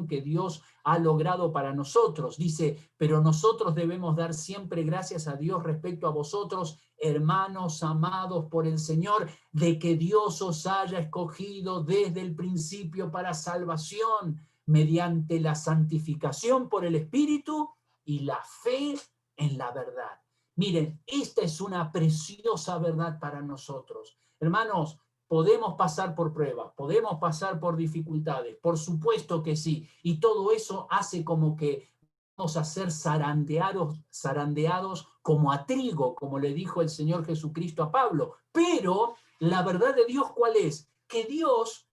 que Dios ha logrado para nosotros. Dice, pero nosotros debemos dar siempre gracias a Dios respecto a vosotros, hermanos amados por el Señor, de que Dios os haya escogido desde el principio para salvación, mediante la santificación por el Espíritu y la fe en la verdad. Miren, esta es una preciosa verdad para nosotros. Hermanos, podemos pasar por pruebas, podemos pasar por dificultades, por supuesto que sí, y todo eso hace como que vamos a ser zarandeados como a trigo, como le dijo el Señor Jesucristo a Pablo. Pero la verdad de Dios, ¿cuál es? Que Dios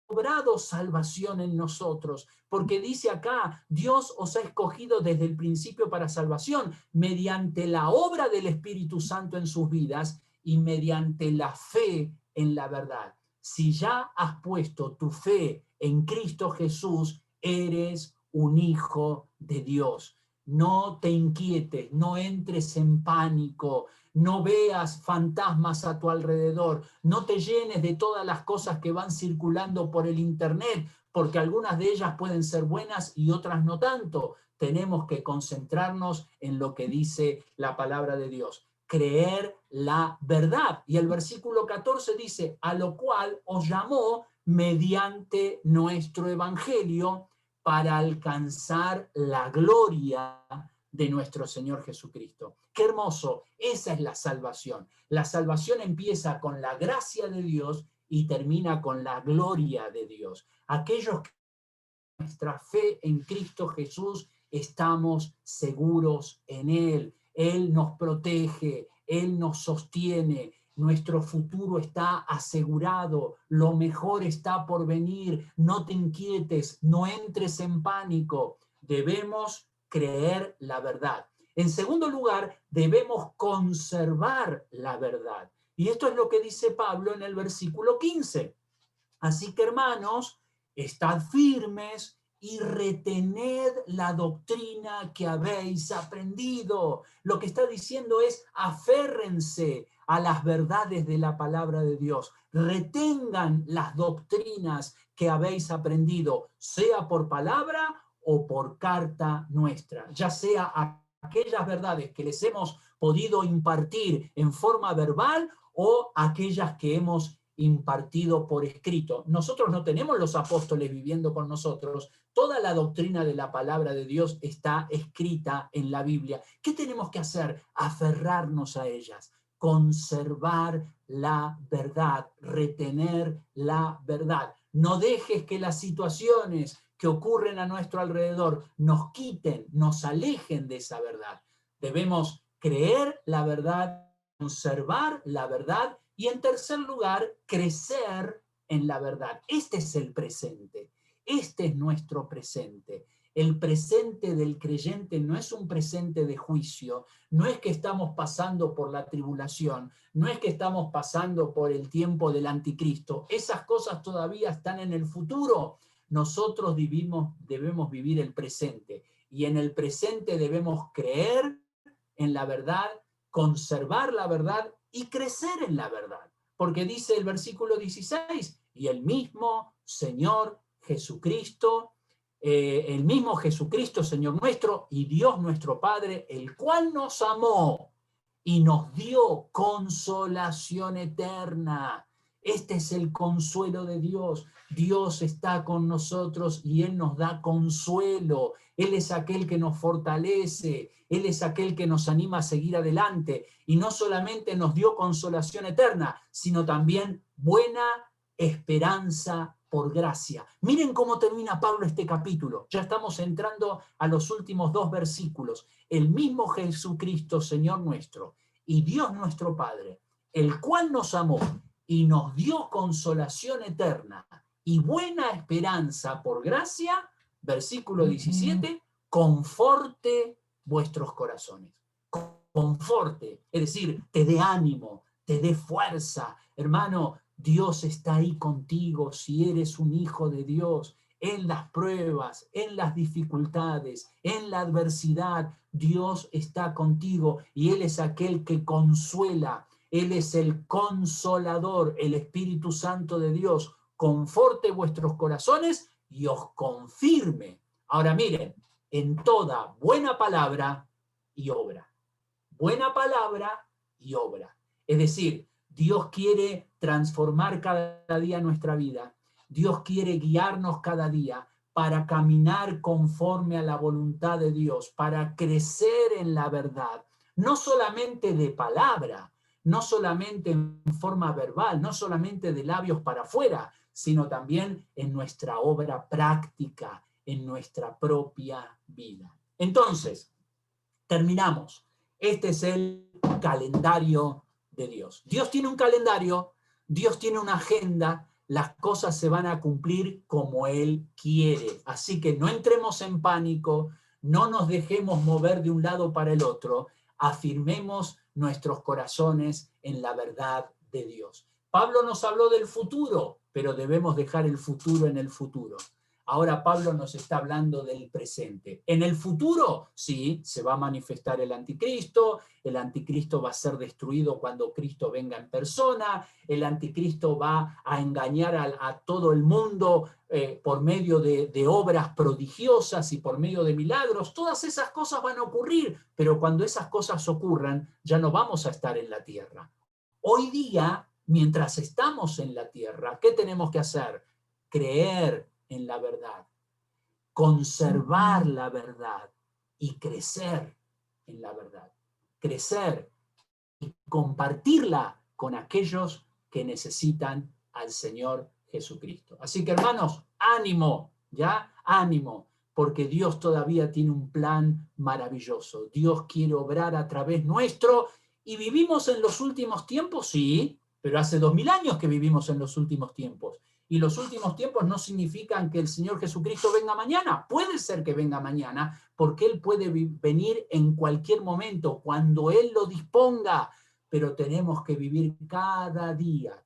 ha obrado salvación en nosotros, porque dice acá, Dios os ha escogido desde el principio para salvación, mediante la obra del Espíritu Santo en sus vidas y mediante la fe en la verdad. Si ya has puesto tu fe en Cristo Jesús, eres un hijo de Dios. No te inquietes, no entres en pánico, no veas fantasmas a tu alrededor, no te llenes de todas las cosas que van circulando por el internet, porque algunas de ellas pueden ser buenas y otras no tanto. Tenemos que concentrarnos en lo que dice la palabra de Dios. Creer la verdad. Y el versículo 14 dice, a lo cual os llamó mediante nuestro evangelio para alcanzar la gloria de nuestro Señor Jesucristo. ¡Qué hermoso! Esa es la salvación. La salvación empieza con la gracia de Dios y termina con la gloria de Dios. Aquellos que nuestra fe en Cristo Jesús estamos seguros en Él. Él nos protege, Él nos sostiene, nuestro futuro está asegurado, lo mejor está por venir, no te inquietes, no entres en pánico, debemos creer la verdad. En segundo lugar, debemos conservar la verdad. Y esto es lo que dice Pablo en el versículo 15. Así que, hermanos, estad firmes y retened la doctrina que habéis aprendido. Lo que está diciendo es, aférrense a las verdades de la palabra de Dios. Retengan las doctrinas que habéis aprendido, sea por palabra o por carta nuestra, ya sea aquellas verdades que les hemos podido impartir en forma verbal o aquellas que hemos impartido por escrito. Nosotros no tenemos los apóstoles viviendo con nosotros. Toda la doctrina de la palabra de Dios está escrita en la Biblia. ¿Qué tenemos que hacer? Aferrarnos a ellas, conservar la verdad, retener la verdad. No dejes que las situaciones que ocurren a nuestro alrededor nos quiten, nos alejen de esa verdad. Debemos creer la verdad, conservar la verdad y, en tercer lugar, crecer en la verdad. Este es el presente. Este es nuestro presente. El presente del creyente no es un presente de juicio, no es que estamos pasando por la tribulación, no es que estamos pasando por el tiempo del anticristo. Esas cosas todavía están en el futuro. Nosotros debemos vivir el presente, y en el presente debemos creer en la verdad, conservar la verdad y crecer en la verdad. Porque dice el versículo 16, y el mismo Señor Jesucristo, Señor nuestro, y Dios nuestro Padre, el cual nos amó y nos dio consolación eterna. Este es el consuelo de Dios. Dios está con nosotros y Él nos da consuelo. Él es aquel que nos fortalece. Él es aquel que nos anima a seguir adelante. Y no solamente nos dio consolación eterna, sino también buena esperanza por gracia. Miren cómo termina Pablo este capítulo. Ya estamos entrando a los últimos 2 versículos. El mismo Jesucristo, Señor nuestro, y Dios nuestro Padre, el cual nos amó y nos dio consolación eterna y buena esperanza por gracia, versículo 17, conforte vuestros corazones. Conforte, es decir, te dé ánimo, te dé fuerza. Hermano, Dios está ahí contigo si eres un hijo de Dios. En las pruebas, en las dificultades, en la adversidad, Dios está contigo y Él es aquel que consuela. Él es el consolador, el Espíritu Santo de Dios. Conforte vuestros corazones y os confirme. Ahora miren, en toda buena palabra y obra. Buena palabra y obra. Es decir, Dios quiere transformar cada día nuestra vida. Dios quiere guiarnos cada día para caminar conforme a la voluntad de Dios, para crecer en la verdad. No solamente de palabra, no solamente en forma verbal, no solamente de labios para afuera, sino también en nuestra obra práctica, en nuestra propia vida. Entonces, terminamos. Este es el calendario de Dios. Dios tiene un calendario, Dios tiene una agenda, las cosas se van a cumplir como Él quiere. Así que no entremos en pánico, no nos dejemos mover de un lado para el otro, afirmemos nuestros corazones en la verdad de Dios. Pablo nos habló del futuro, pero debemos dejar el futuro en el futuro. Ahora Pablo nos está hablando del presente. En el futuro, sí, se va a manifestar el anticristo va a ser destruido cuando Cristo venga en persona, el anticristo va a engañar a todo el mundo por medio de obras prodigiosas y por medio de milagros. Todas esas cosas van a ocurrir, pero cuando esas cosas ocurran, ya no vamos a estar en la tierra. Hoy día, mientras estamos en la tierra, ¿qué tenemos que hacer? Creer en la verdad, conservar la verdad y crecer en la verdad. Crecer y compartirla con aquellos que necesitan al Señor Jesucristo. Así que, hermanos, ánimo, ¿ya? Ánimo, porque Dios todavía tiene un plan maravilloso. Dios quiere obrar a través nuestro y vivimos en los últimos tiempos, sí, pero hace 2000 años que vivimos en los últimos tiempos. Y los últimos tiempos no significan que el Señor Jesucristo venga mañana. Puede ser que venga mañana, porque Él puede venir en cualquier momento, cuando Él lo disponga. Pero tenemos que vivir cada día,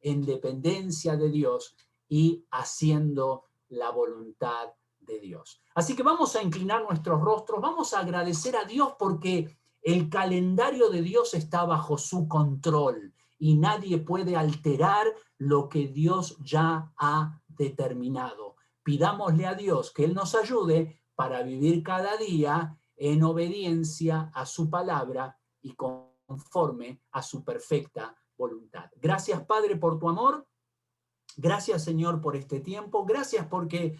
en dependencia de Dios y haciendo la voluntad de Dios. Así que vamos a inclinar nuestros rostros, vamos a agradecer a Dios porque el calendario de Dios está bajo su control. Y nadie puede alterar lo que Dios ya ha determinado. Pidámosle a Dios que Él nos ayude para vivir cada día en obediencia a su palabra y conforme a su perfecta voluntad. Gracias, Padre, por tu amor. Gracias, Señor, por este tiempo. Gracias porque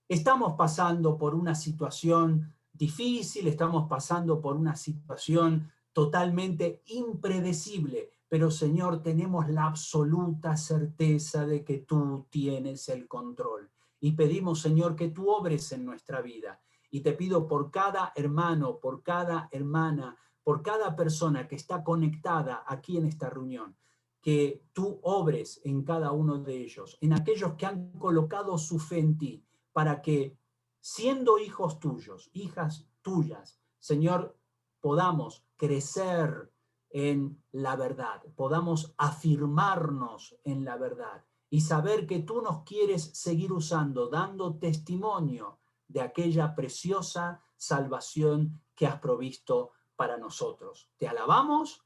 estamos pasando por una situación difícil, estamos pasando por una situación totalmente impredecible. Pero, Señor, tenemos la absoluta certeza de que tú tienes el control. Y pedimos, Señor, que tú obres en nuestra vida. Y te pido por cada hermano, por cada hermana, por cada persona que está conectada aquí en esta reunión, que tú obres en cada uno de ellos, en aquellos que han colocado su fe en ti, para que, siendo hijos tuyos, hijas tuyas, Señor, podamos crecer en la verdad, podamos afirmarnos en la verdad y saber que tú nos quieres seguir usando, dando testimonio de aquella preciosa salvación que has provisto para nosotros. Te alabamos,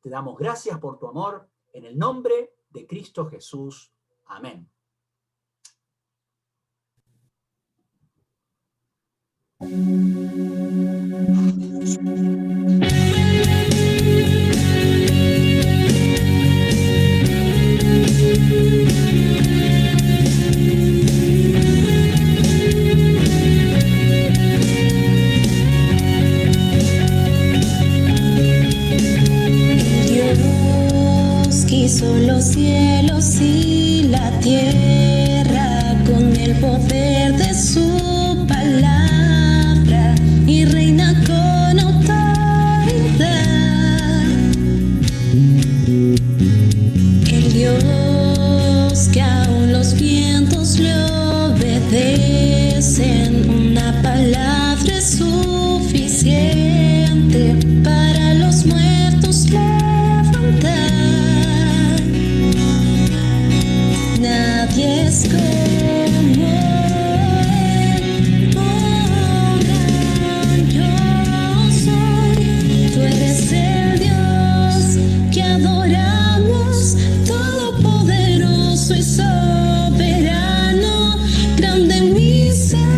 te damos gracias por tu amor, en el nombre de Cristo Jesús. Amén. Hizo los cielos y la tierra con el poder de su palabra y reina con autoridad. El Dios que aún los vientos le obedecen, una palabra es suficiente para los muertos levantar. Nadie es como Él, oh gran yo soy. Tú eres el Dios que adoramos, todopoderoso y soberano, grande misericordia.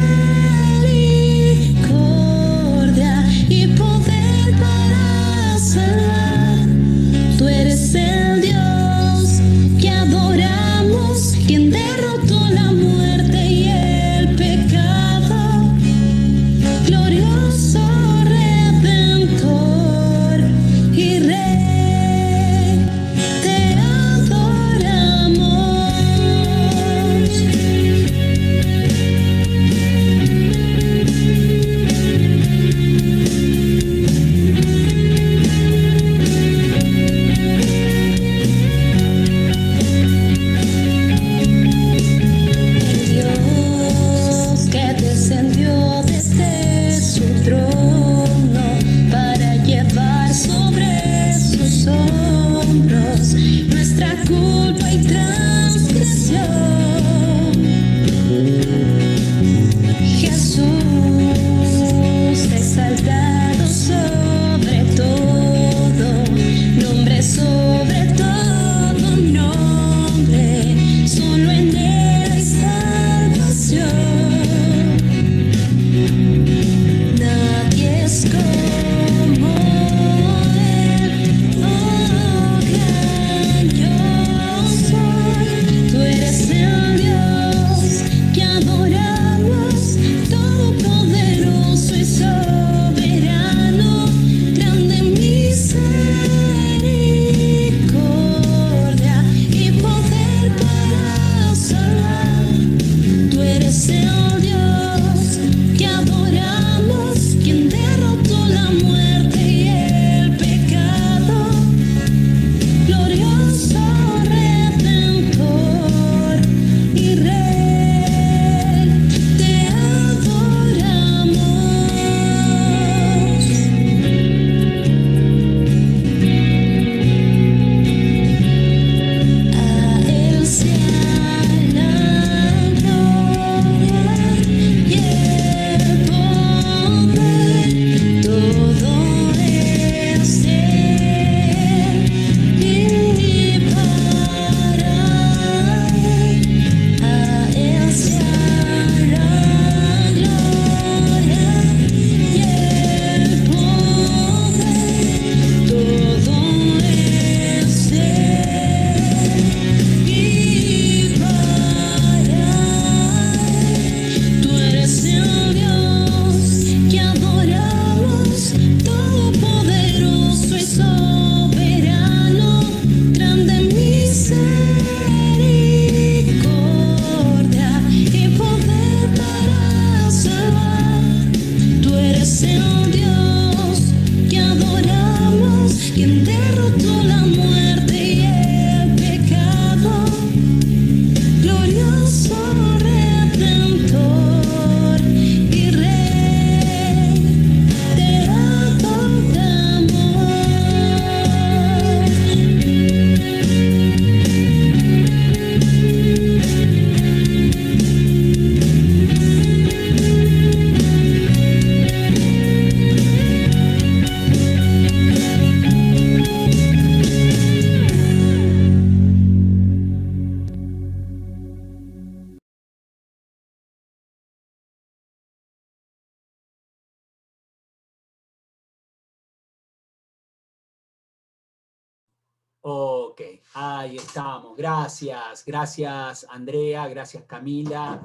Ok, ahí estamos. Gracias, gracias Andrea, gracias Camila.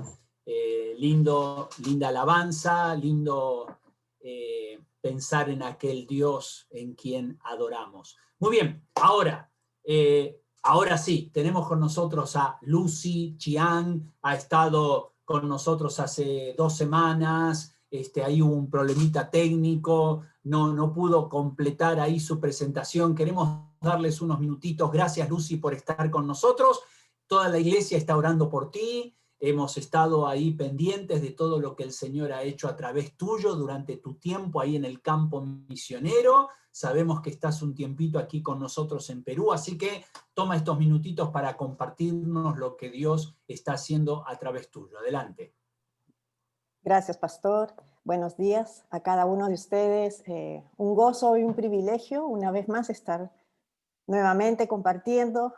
Linda alabanza, lindo pensar en aquel Dios en quien adoramos. Muy bien, ahora sí, tenemos con nosotros a Lucy Chiang, ha estado con nosotros hace 2 semanas, hay un problemita técnico, no pudo completar ahí su presentación. Queremos darles unos minutitos. Gracias, Lucy, por estar con nosotros. Toda la iglesia está orando por ti. Hemos estado ahí pendientes de todo lo que el Señor ha hecho a través tuyo durante tu tiempo ahí en el campo misionero. Sabemos que estás un tiempito aquí con nosotros en Perú, así que toma estos minutitos para compartirnos lo que Dios está haciendo a través tuyo. Adelante. Gracias, pastor. Buenos días a cada uno de ustedes. Un gozo y un privilegio, una vez más, estar nuevamente compartiendo,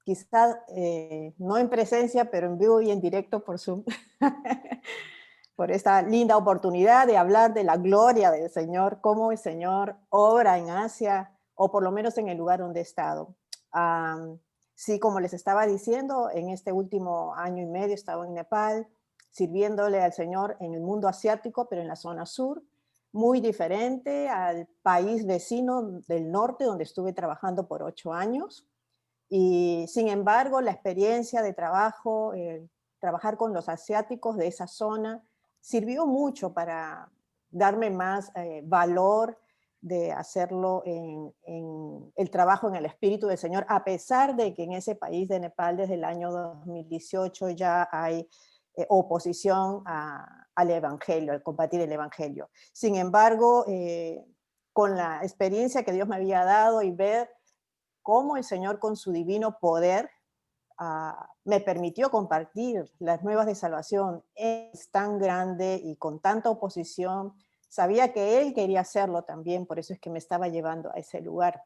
quizá no en presencia, pero en vivo y en directo por Zoom, por esta linda oportunidad de hablar de la gloria del Señor, cómo el Señor obra en Asia, o por lo menos en el lugar donde he estado. Sí, como les estaba diciendo, en este último año y medio he estado en Nepal, sirviéndole al Señor en el mundo asiático, pero en la zona sur, muy diferente al país vecino del norte, donde estuve trabajando por 8 años. Y sin embargo, la experiencia de trabajo, trabajar con los asiáticos de esa zona, sirvió mucho para darme más valor de hacerlo en el trabajo en el Espíritu del Señor, a pesar de que en ese país de Nepal desde el año 2018 ya hay oposición al Evangelio, al compartir el Evangelio. Sin embargo, con la experiencia que Dios me había dado y ver cómo el Señor con su divino poder me permitió compartir las nuevas de salvación, es tan grande y con tanta oposición, sabía que Él quería hacerlo también, por eso es que me estaba llevando a ese lugar.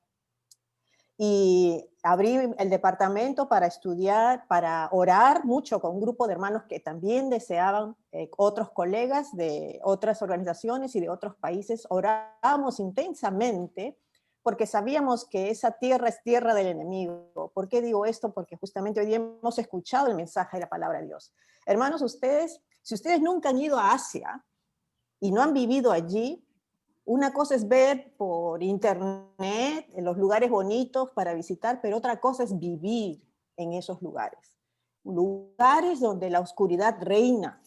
Y abrí el departamento para estudiar, para orar mucho con un grupo de hermanos que también deseaban, otros colegas de otras organizaciones y de otros países. Oramos intensamente porque sabíamos que esa tierra es tierra del enemigo. ¿Por qué digo esto? Porque justamente hoy día hemos escuchado el mensaje de la palabra de Dios. Hermanos, si ustedes nunca han ido a Asia y no han vivido allí, una cosa es ver por internet los lugares bonitos para visitar, pero otra cosa es vivir en esos lugares. Lugares donde la oscuridad reina.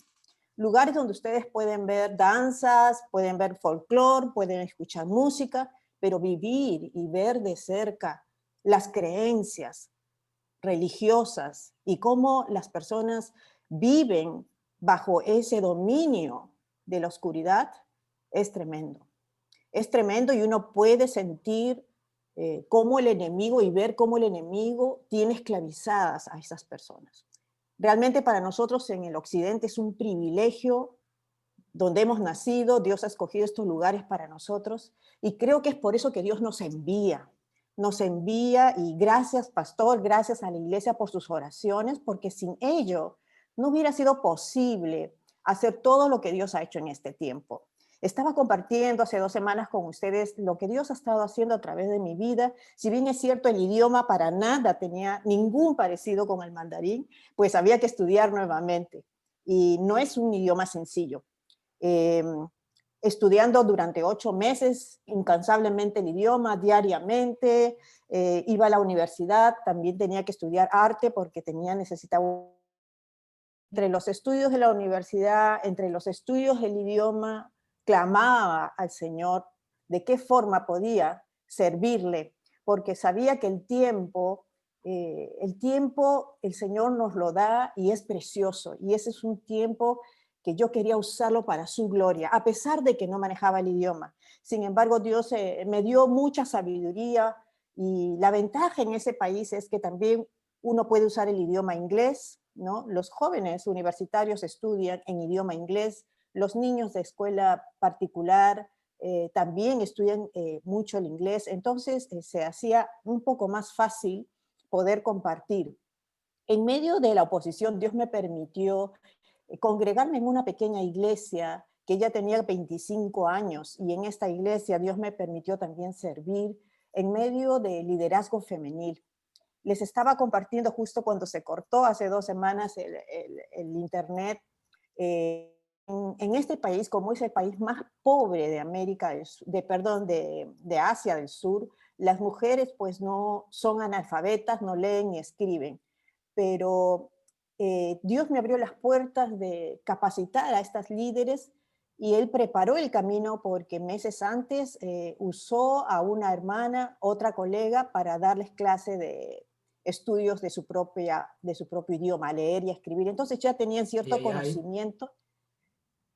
Lugares donde ustedes pueden ver danzas, pueden ver folclore, pueden escuchar música, pero vivir y ver de cerca las creencias religiosas y cómo las personas viven bajo ese dominio de la oscuridad es tremendo. Es tremendo y uno puede sentir cómo el enemigo y ver cómo el enemigo tiene esclavizadas a esas personas. Realmente para nosotros en el occidente es un privilegio donde hemos nacido. Dios ha escogido estos lugares para nosotros y creo que es por eso que Dios nos envía y gracias, pastor, gracias a la iglesia por sus oraciones, porque sin ello no hubiera sido posible hacer todo lo que Dios ha hecho en este tiempo. Estaba compartiendo hace 2 semanas con ustedes lo que Dios ha estado haciendo a través de mi vida. Si bien es cierto, el idioma para nada tenía ningún parecido con el mandarín, pues había que estudiar nuevamente. Y no es un idioma sencillo. Estudiando durante 8 meses, incansablemente el idioma, diariamente, iba a la universidad, también tenía que estudiar arte porque necesitaba. Entre los estudios de la universidad, entre los estudios del idioma, clamaba al Señor de qué forma podía servirle, porque sabía que el tiempo el Señor nos lo da y es precioso, y ese es un tiempo que yo quería usarlo para su gloria, a pesar de que no manejaba el idioma. Sin embargo, Dios me dio mucha sabiduría, y la ventaja en ese país es que también uno puede usar el idioma inglés, ¿no? Los jóvenes universitarios estudian en idioma inglés, los niños de escuela particular también estudian mucho el inglés, entonces se hacía un poco más fácil poder compartir. En medio de la oposición, Dios me permitió congregarme en una pequeña iglesia que ya tenía 25 años, y en esta iglesia Dios me permitió también servir en medio de liderazgo femenil. Les estaba compartiendo justo cuando se cortó hace 2 semanas el internet. En este país, como es el país más pobre de América, de Asia del Sur, las mujeres pues no son analfabetas, no leen ni escriben. Pero Dios me abrió las puertas de capacitar a estas líderes y Él preparó el camino porque meses antes usó a una hermana, otra colega, para darles clase de estudios de su propio idioma, leer y escribir. Entonces ya tenían cierto conocimiento.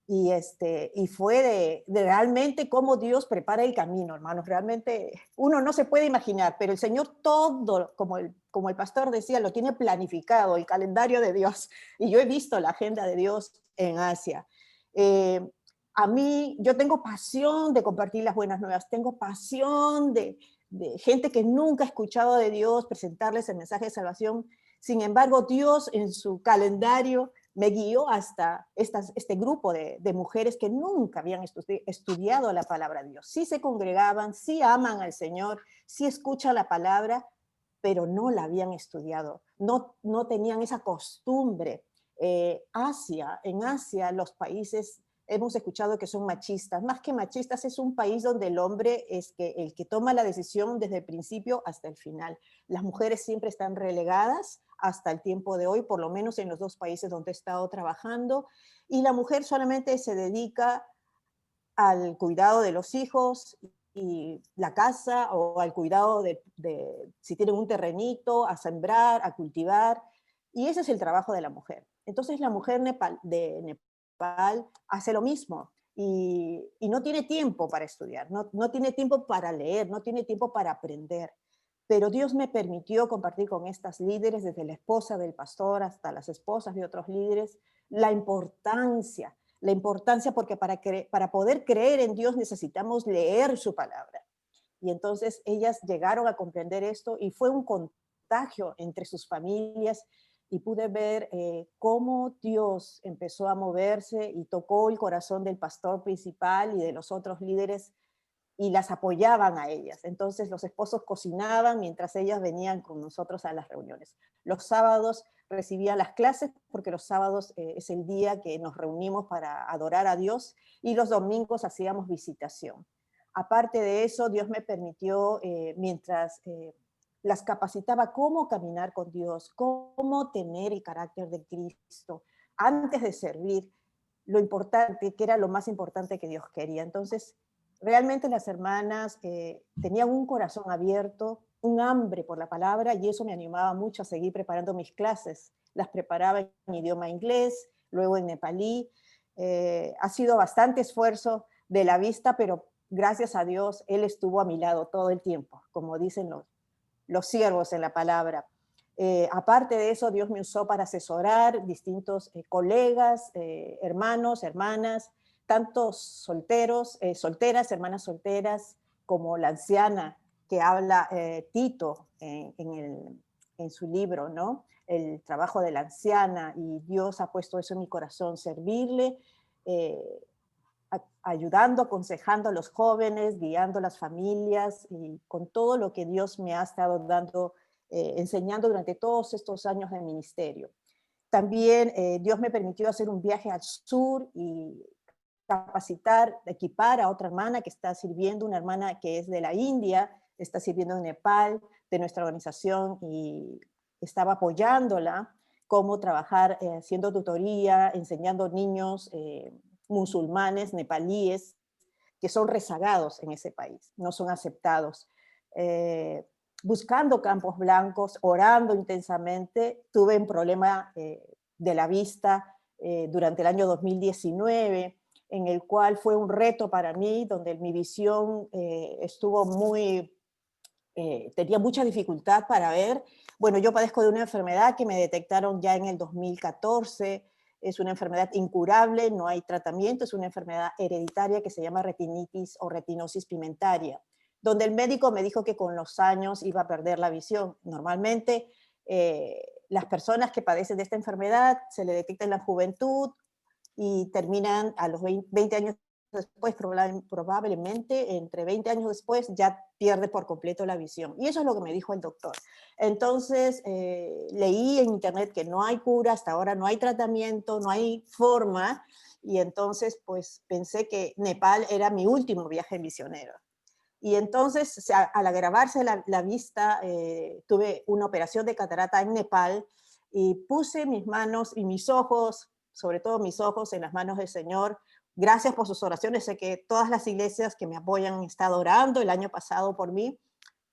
Y fue de realmente cómo Dios prepara el camino, hermanos. Realmente uno no se puede imaginar, pero el Señor todo, como el pastor decía, lo tiene planificado, el calendario de Dios. Y yo he visto la agenda de Dios en Asia. A mí, yo tengo pasión de compartir las buenas nuevas, tengo pasión de gente que nunca ha escuchado de Dios, presentarles el mensaje de salvación. Sin embargo, Dios en su calendario me guió hasta este grupo de mujeres que nunca habían estudiado la palabra de Dios. Sí se congregaban, sí aman al Señor, sí escuchan la palabra, pero no la habían estudiado, no tenían esa costumbre. En Asia, los países, hemos escuchado que son machistas. Más que machistas, es un país donde el hombre es el que toma la decisión desde el principio hasta el final. Las mujeres siempre están relegadas hasta el tiempo de hoy, por lo menos en los 2 países donde he estado trabajando, y la mujer solamente se dedica al cuidado de los hijos y la casa, o al cuidado de si tienen un terrenito, a sembrar, a cultivar, y ese es el trabajo de la mujer. Entonces la mujer de Nepal hace lo mismo, y no tiene tiempo para estudiar, no tiene tiempo para leer, no tiene tiempo para aprender. Pero Dios me permitió compartir con estas líderes, desde la esposa del pastor hasta las esposas de otros líderes, la importancia, porque para poder creer en Dios necesitamos leer su palabra. Y entonces ellas llegaron a comprender esto, y fue un contagio entre sus familias, y pude ver cómo Dios empezó a moverse y tocó el corazón del pastor principal y de los otros líderes, y las apoyaban a ellas. Entonces los esposos cocinaban mientras ellas venían con nosotros a las reuniones. Los sábados recibían las clases, porque los sábados es el día que nos reunimos para adorar a Dios, y los domingos hacíamos visitación. Aparte de eso, Dios me permitió, mientras las capacitaba, cómo caminar con Dios, cómo tener el carácter de Cristo, antes de servir, lo importante, que era lo más importante que Dios quería. Entonces, realmente las hermanas tenían un corazón abierto, un hambre por la palabra, y eso me animaba mucho a seguir preparando mis clases. Las preparaba en idioma inglés, luego en nepalí. Ha sido bastante esfuerzo de la vista, pero gracias a Dios, Él estuvo a mi lado todo el tiempo, como dicen los siervos en la palabra. Aparte de eso, Dios me usó para asesorar distintos colegas, hermanos, hermanas, tanto solteras, hermanas solteras, como la anciana que habla Tito en su libro, ¿no? El trabajo de la anciana, y Dios ha puesto eso en mi corazón, servirle, ayudando, aconsejando a los jóvenes, guiando a las familias, y con todo lo que Dios me ha estado dando, enseñando durante todos estos años de ministerio. También Dios me permitió hacer un viaje al sur y capacitar, equipar a otra hermana que está sirviendo, una hermana que es de la India, está sirviendo en Nepal, de nuestra organización, y estaba apoyándola cómo trabajar, haciendo tutoría, enseñando niños musulmanes, nepalíes, que son rezagados en ese país, no son aceptados. Buscando campos blancos, orando intensamente. Tuve un problema de la vista durante el año 2019, en el cual fue un reto para mí, donde mi visión estuvo tenía mucha dificultad para ver. Bueno, yo padezco de una enfermedad que me detectaron ya en el 2014, es una enfermedad incurable, no hay tratamiento, es una enfermedad hereditaria que se llama retinitis o retinosis pigmentaria, donde el médico me dijo que con los años iba a perder la visión. Normalmente las personas que padecen de esta enfermedad se le detecta en la juventud y terminan a los 20 años, después, probablemente entre 20 años después, ya pierde por completo la visión. Y eso es lo que me dijo el doctor. Entonces, leí en internet que no hay cura, hasta ahora no hay tratamiento, no hay forma, y entonces pues pensé que Nepal era mi último viaje misionero. Y entonces, al agravarse la vista, tuve una operación de catarata en Nepal y puse mis manos y mis ojos, sobre todo mis ojos, en las manos del Señor. Gracias por sus oraciones. Sé que todas las iglesias que me apoyan han estado orando el año pasado por mí.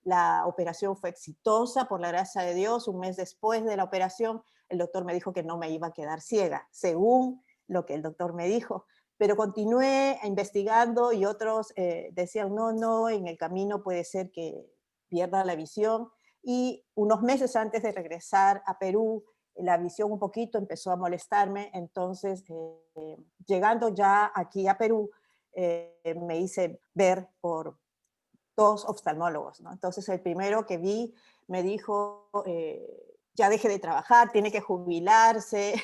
La operación fue exitosa, por la gracia de Dios. Un mes después de la operación, el doctor me dijo que no me iba a quedar ciega, según lo que el doctor me dijo. Pero continué investigando y otros decían, no, en el camino puede ser que pierda la visión. Y unos meses antes de regresar a Perú, la visión un poquito empezó a molestarme. Entonces, llegando ya aquí a Perú, me hice ver por 2 oftalmólogos, ¿no? Entonces, el primero que vi me dijo, ya deje de trabajar, tiene que jubilarse.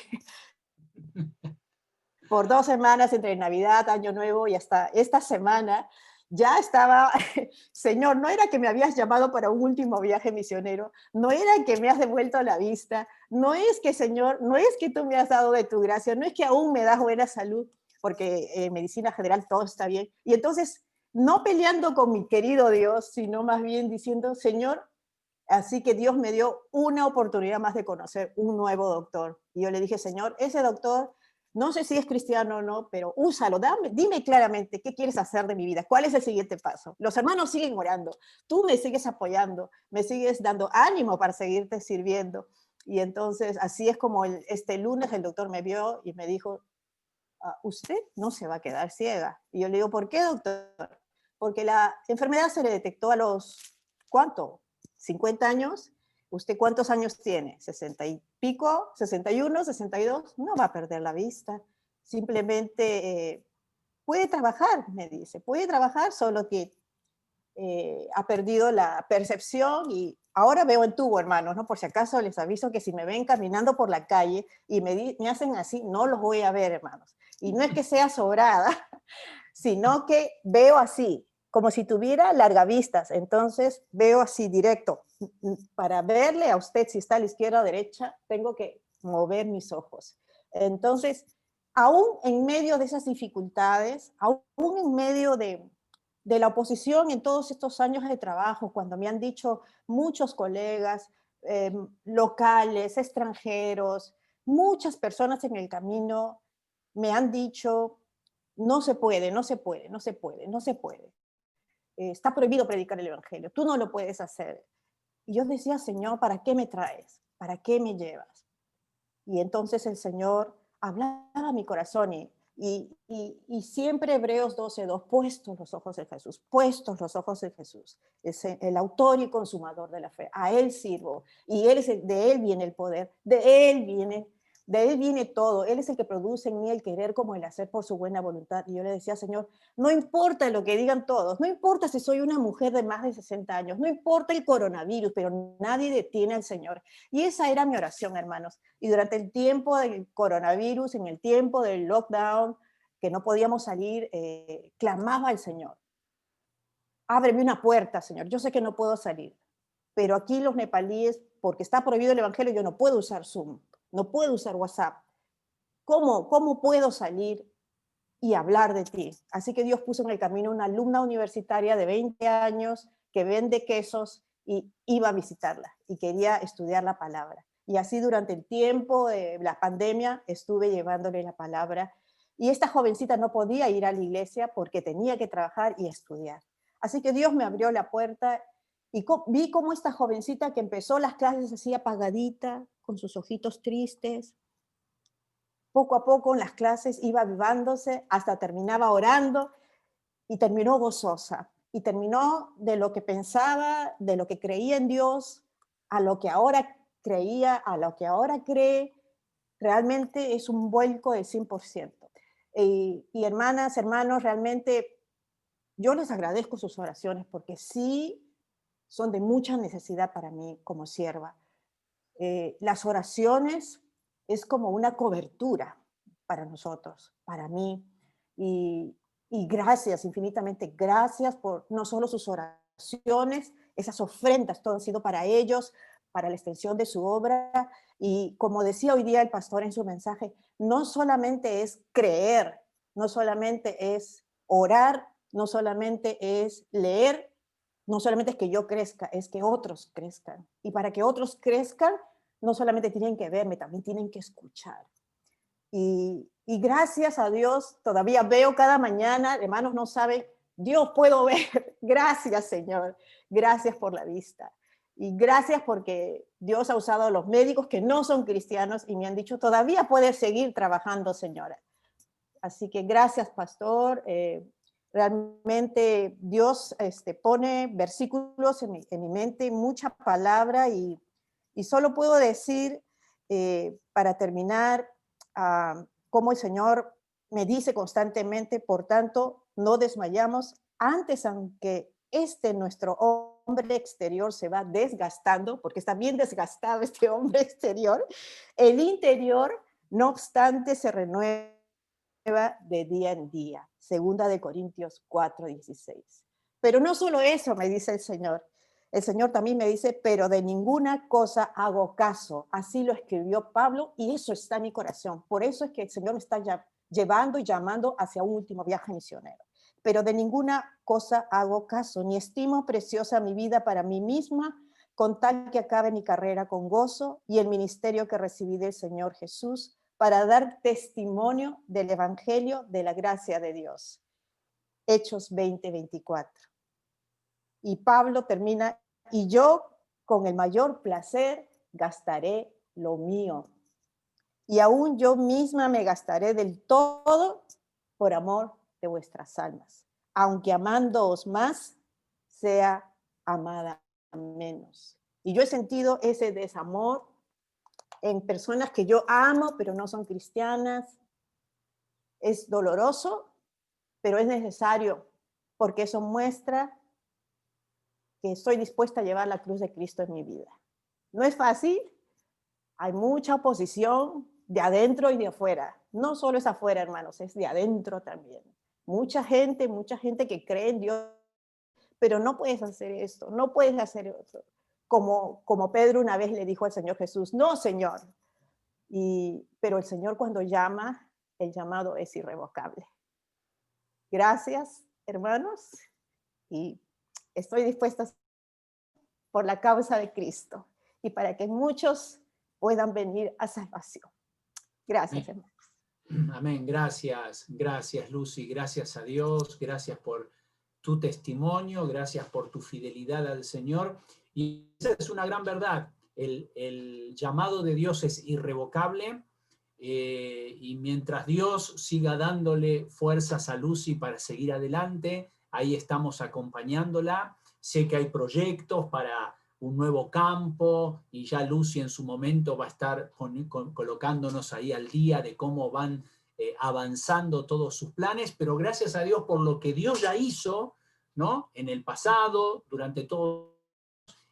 Por 2 semanas, entre Navidad, Año Nuevo y hasta esta semana, ya estaba, Señor, no era que me habías llamado para un último viaje misionero, no era que me has devuelto la vista, no es que, Señor, no es que tú me has dado de tu gracia, no es que aún me das buena salud, porque en medicina general todo está bien. Y entonces, no peleando con mi querido Dios, sino más bien diciendo, Señor, así que Dios me dio una oportunidad más de conocer un nuevo doctor. Y yo le dije, Señor, ese doctor, no sé si es cristiano o no, pero úsalo, dime claramente qué quieres hacer de mi vida, cuál es el siguiente paso. Los hermanos siguen orando, tú me sigues apoyando, me sigues dando ánimo para seguirte sirviendo. Y entonces, así es como este lunes el doctor me vio y me dijo, usted no se va a quedar ciega. Y yo le digo, ¿por qué, doctor? Porque la enfermedad se le detectó a los, ¿cuánto? 50 años. ¿Usted cuántos años tiene? 60 y pico, 61, 62. No va a perder la vista. Simplemente puede trabajar, me dice. Puede trabajar, solo que ha perdido la percepción y ahora veo en tubo, hermanos, ¿no? Por si acaso les aviso que si me ven caminando por la calle y me hacen así, no los voy a ver, hermanos. Y no es que sea sobrada, sino que veo así, como si tuviera largavistas. Entonces veo así directo. Para verle a usted si está a la izquierda o derecha, tengo que mover mis ojos. Entonces, aún en medio de esas dificultades, aún en medio de la oposición en todos estos años de trabajo, cuando me han dicho muchos colegas, locales, extranjeros, muchas personas en el camino me han dicho, no se puede, no se puede, no se puede, no se puede. Está prohibido predicar el evangelio, tú no lo puedes hacer. Y yo decía, Señor, ¿para qué me traes? ¿Para qué me llevas? Y entonces el Señor hablaba a mi corazón y siempre Hebreos 12:2, puestos los ojos en Jesús, puestos los ojos en Jesús, es el autor y consumador de la fe, a Él sirvo, y de Él viene el poder, de Él viene todo, Él es el que produce en mí el querer como el hacer por su buena voluntad. Y yo le decía, Señor, no importa lo que digan todos, no importa si soy una mujer de más de 60 años, no importa el coronavirus, pero nadie detiene al Señor. Y esa era mi oración, hermanos. Y durante el tiempo del coronavirus, en el tiempo del lockdown, que no podíamos salir, clamaba al Señor. Ábreme una puerta, Señor, yo sé que no puedo salir, pero aquí los nepalíes, porque está prohibido el evangelio, yo no puedo usar Zoom. No puedo usar WhatsApp. ¿Cómo puedo salir y hablar de ti? Así que Dios puso en el camino una alumna universitaria de 20 años que vende quesos y iba a visitarla y quería estudiar la palabra. Y así durante el tiempo de la pandemia estuve llevándole la palabra. Y esta jovencita no podía ir a la iglesia porque tenía que trabajar y estudiar. Así que Dios me abrió la puerta y vi cómo esta jovencita que empezó las clases así apagadita, con sus ojitos tristes, poco a poco en las clases iba avivándose, hasta terminaba orando y terminó gozosa. Y terminó de lo que pensaba, de lo que creía en Dios, a lo que ahora creía, a lo que ahora cree. Realmente es un vuelco del 100%. Y hermanas, hermanos, realmente yo les agradezco sus oraciones porque sí son de mucha necesidad para mí como sierva. Las oraciones es como una cobertura para nosotros, para mí. Y Y gracias, infinitamente gracias por no solo sus oraciones, esas ofrendas, todo ha sido para ellos, para la extensión de su obra. Y como decía hoy día el pastor en su mensaje, no solamente es creer, no solamente es orar, no solamente es leer, no solamente es que yo crezca, es que otros crezcan. Y para que otros crezcan, no solamente tienen que verme, también tienen que escuchar. Y gracias a Dios, todavía veo cada mañana, hermanos no saben, Dios puedo ver. Gracias, Señor. Gracias por la vista. Y gracias porque Dios ha usado a los médicos que no son cristianos y me han dicho, todavía puedes seguir trabajando, señora. Así que gracias, pastor. Realmente Dios pone versículos en mi mente, mucha palabra y solo puedo decir, para terminar, como el Señor me dice constantemente, por tanto, no desmayamos, antes aunque nuestro hombre exterior se va desgastando, porque está bien desgastado este hombre exterior, el interior, no obstante, se renueva de día en día. 2 Corintios 4:16. Pero no solo eso, me dice el Señor también me dice, pero de ninguna cosa hago caso. Así lo escribió Pablo y eso está en mi corazón. Por eso es que el Señor me está llevando y llamando hacia un último viaje misionero. Pero de ninguna cosa hago caso, ni estimo preciosa mi vida para mí misma, con tal que acabe mi carrera con gozo y el ministerio que recibí del Señor Jesús para dar testimonio del evangelio de la gracia de Dios. Hechos 20:24. Y Pablo termina, y yo con el mayor placer gastaré lo mío. Y aún yo misma me gastaré del todo por amor de vuestras almas. Aunque amándoos más, sea amada menos. Y yo he sentido ese desamor en personas que yo amo, pero no son cristianas. Es doloroso, pero es necesario, porque eso muestra que estoy dispuesta a llevar la cruz de Cristo en mi vida. No es fácil, hay mucha oposición de adentro y de afuera. No solo es afuera, hermanos, es de adentro también. Mucha gente que cree en Dios, pero no puedes hacer esto, no puedes hacer otro. Como Pedro una vez le dijo al Señor Jesús, no, Señor. Pero el Señor cuando llama, el llamado es irrevocable. Gracias, hermanos, y estoy dispuesta por la causa de Cristo y para que muchos puedan venir a salvación. Gracias, hermanos. Amén, gracias Lucy, gracias a Dios, gracias por tu testimonio, gracias por tu fidelidad al Señor. Y esa es una gran verdad, el llamado de Dios es irrevocable, y mientras Dios siga dándole fuerzas a Lucy para seguir adelante, ahí estamos acompañándola. Sé que hay proyectos para un nuevo campo y ya Lucy en su momento va a estar colocándonos ahí al día de cómo van avanzando todos sus planes, pero gracias a Dios por lo que Dios ya hizo, ¿no? En el pasado, durante todo,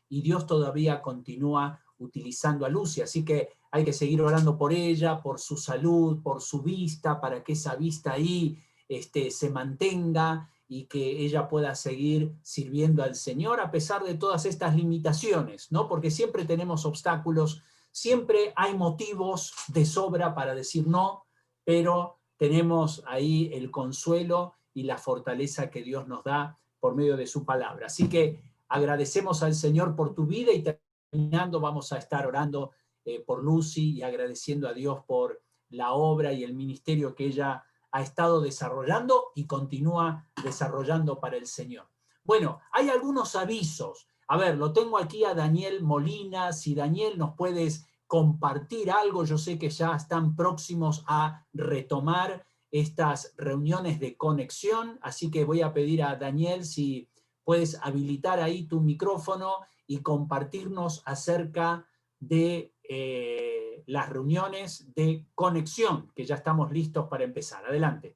y Dios todavía continúa utilizando a Lucy, así que hay que seguir orando por ella, por su salud, por su vista, para que esa vista ahí se mantenga y que ella pueda seguir sirviendo al Señor a pesar de todas estas limitaciones, ¿no? Porque siempre tenemos obstáculos, siempre hay motivos de sobra para decir no, pero tenemos ahí el consuelo y la fortaleza que Dios nos da por medio de su palabra. Así que agradecemos al Señor por tu vida y terminando vamos a estar orando por Lucy y agradeciendo a Dios por la obra y el ministerio que ella ha estado desarrollando y continúa desarrollando para el Señor. Bueno, hay algunos avisos. A ver, lo tengo aquí a Daniel Molina. Si Daniel nos puedes compartir algo, yo sé que ya están próximos a retomar estas reuniones de conexión, así que voy a pedir a Daniel si puedes habilitar ahí tu micrófono y compartirnos acerca de las reuniones de conexión, que ya estamos listos para empezar. Adelante.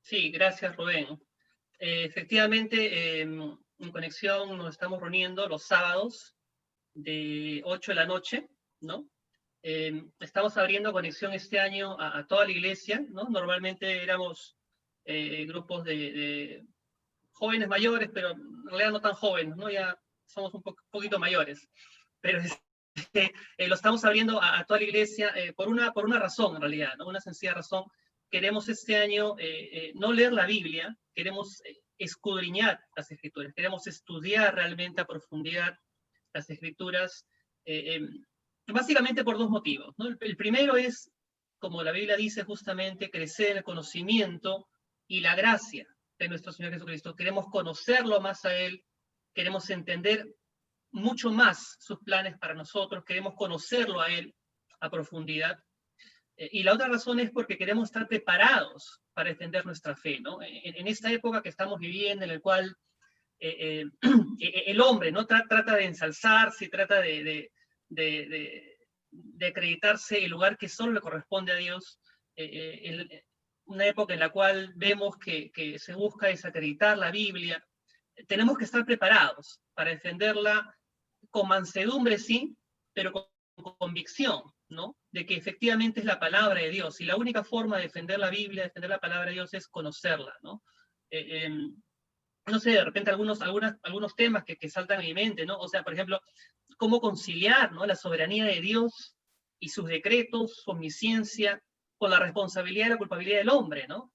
Sí, gracias, Rubén. Efectivamente, en Conexión nos estamos reuniendo los sábados de 8 de la noche, ¿no? Estamos abriendo Conexión este año a toda la iglesia, ¿no? Normalmente éramos grupos de jóvenes mayores, pero en realidad no tan jóvenes, ¿no? Ya somos un poquito mayores. Pero lo estamos abriendo a toda la iglesia por una razón, en realidad, ¿no? Una sencilla razón. Queremos este año no leer la Biblia, queremos escudriñar las Escrituras, queremos estudiar realmente a profundidad las Escrituras, básicamente por dos motivos, ¿no? El primero es, como la Biblia dice justamente, crecer en el conocimiento y la gracia de nuestro Señor Jesucristo. Queremos conocerlo más a Él, queremos entender mucho más sus planes para nosotros, queremos conocerlo a Él a profundidad. Y la otra razón es porque queremos estar preparados para defender nuestra fe, ¿no? En esta época que estamos viviendo, en el cual el hombre, ¿no? Trata de ensalzarse, trata de acreditarse el lugar que solo le corresponde a Dios, una época en la cual vemos que se busca desacreditar la Biblia. Tenemos que estar preparados para defenderla con mansedumbre, sí, pero con convicción, ¿no? De que efectivamente es la palabra de Dios, y la única forma de defender la Biblia, defender la palabra de Dios, es conocerla, ¿no? No sé, de repente algunos temas que saltan a mi mente, ¿no? O sea, por ejemplo, cómo conciliar, ¿no? La soberanía de Dios y sus decretos, su omnisciencia, con la responsabilidad y la culpabilidad del hombre, ¿no?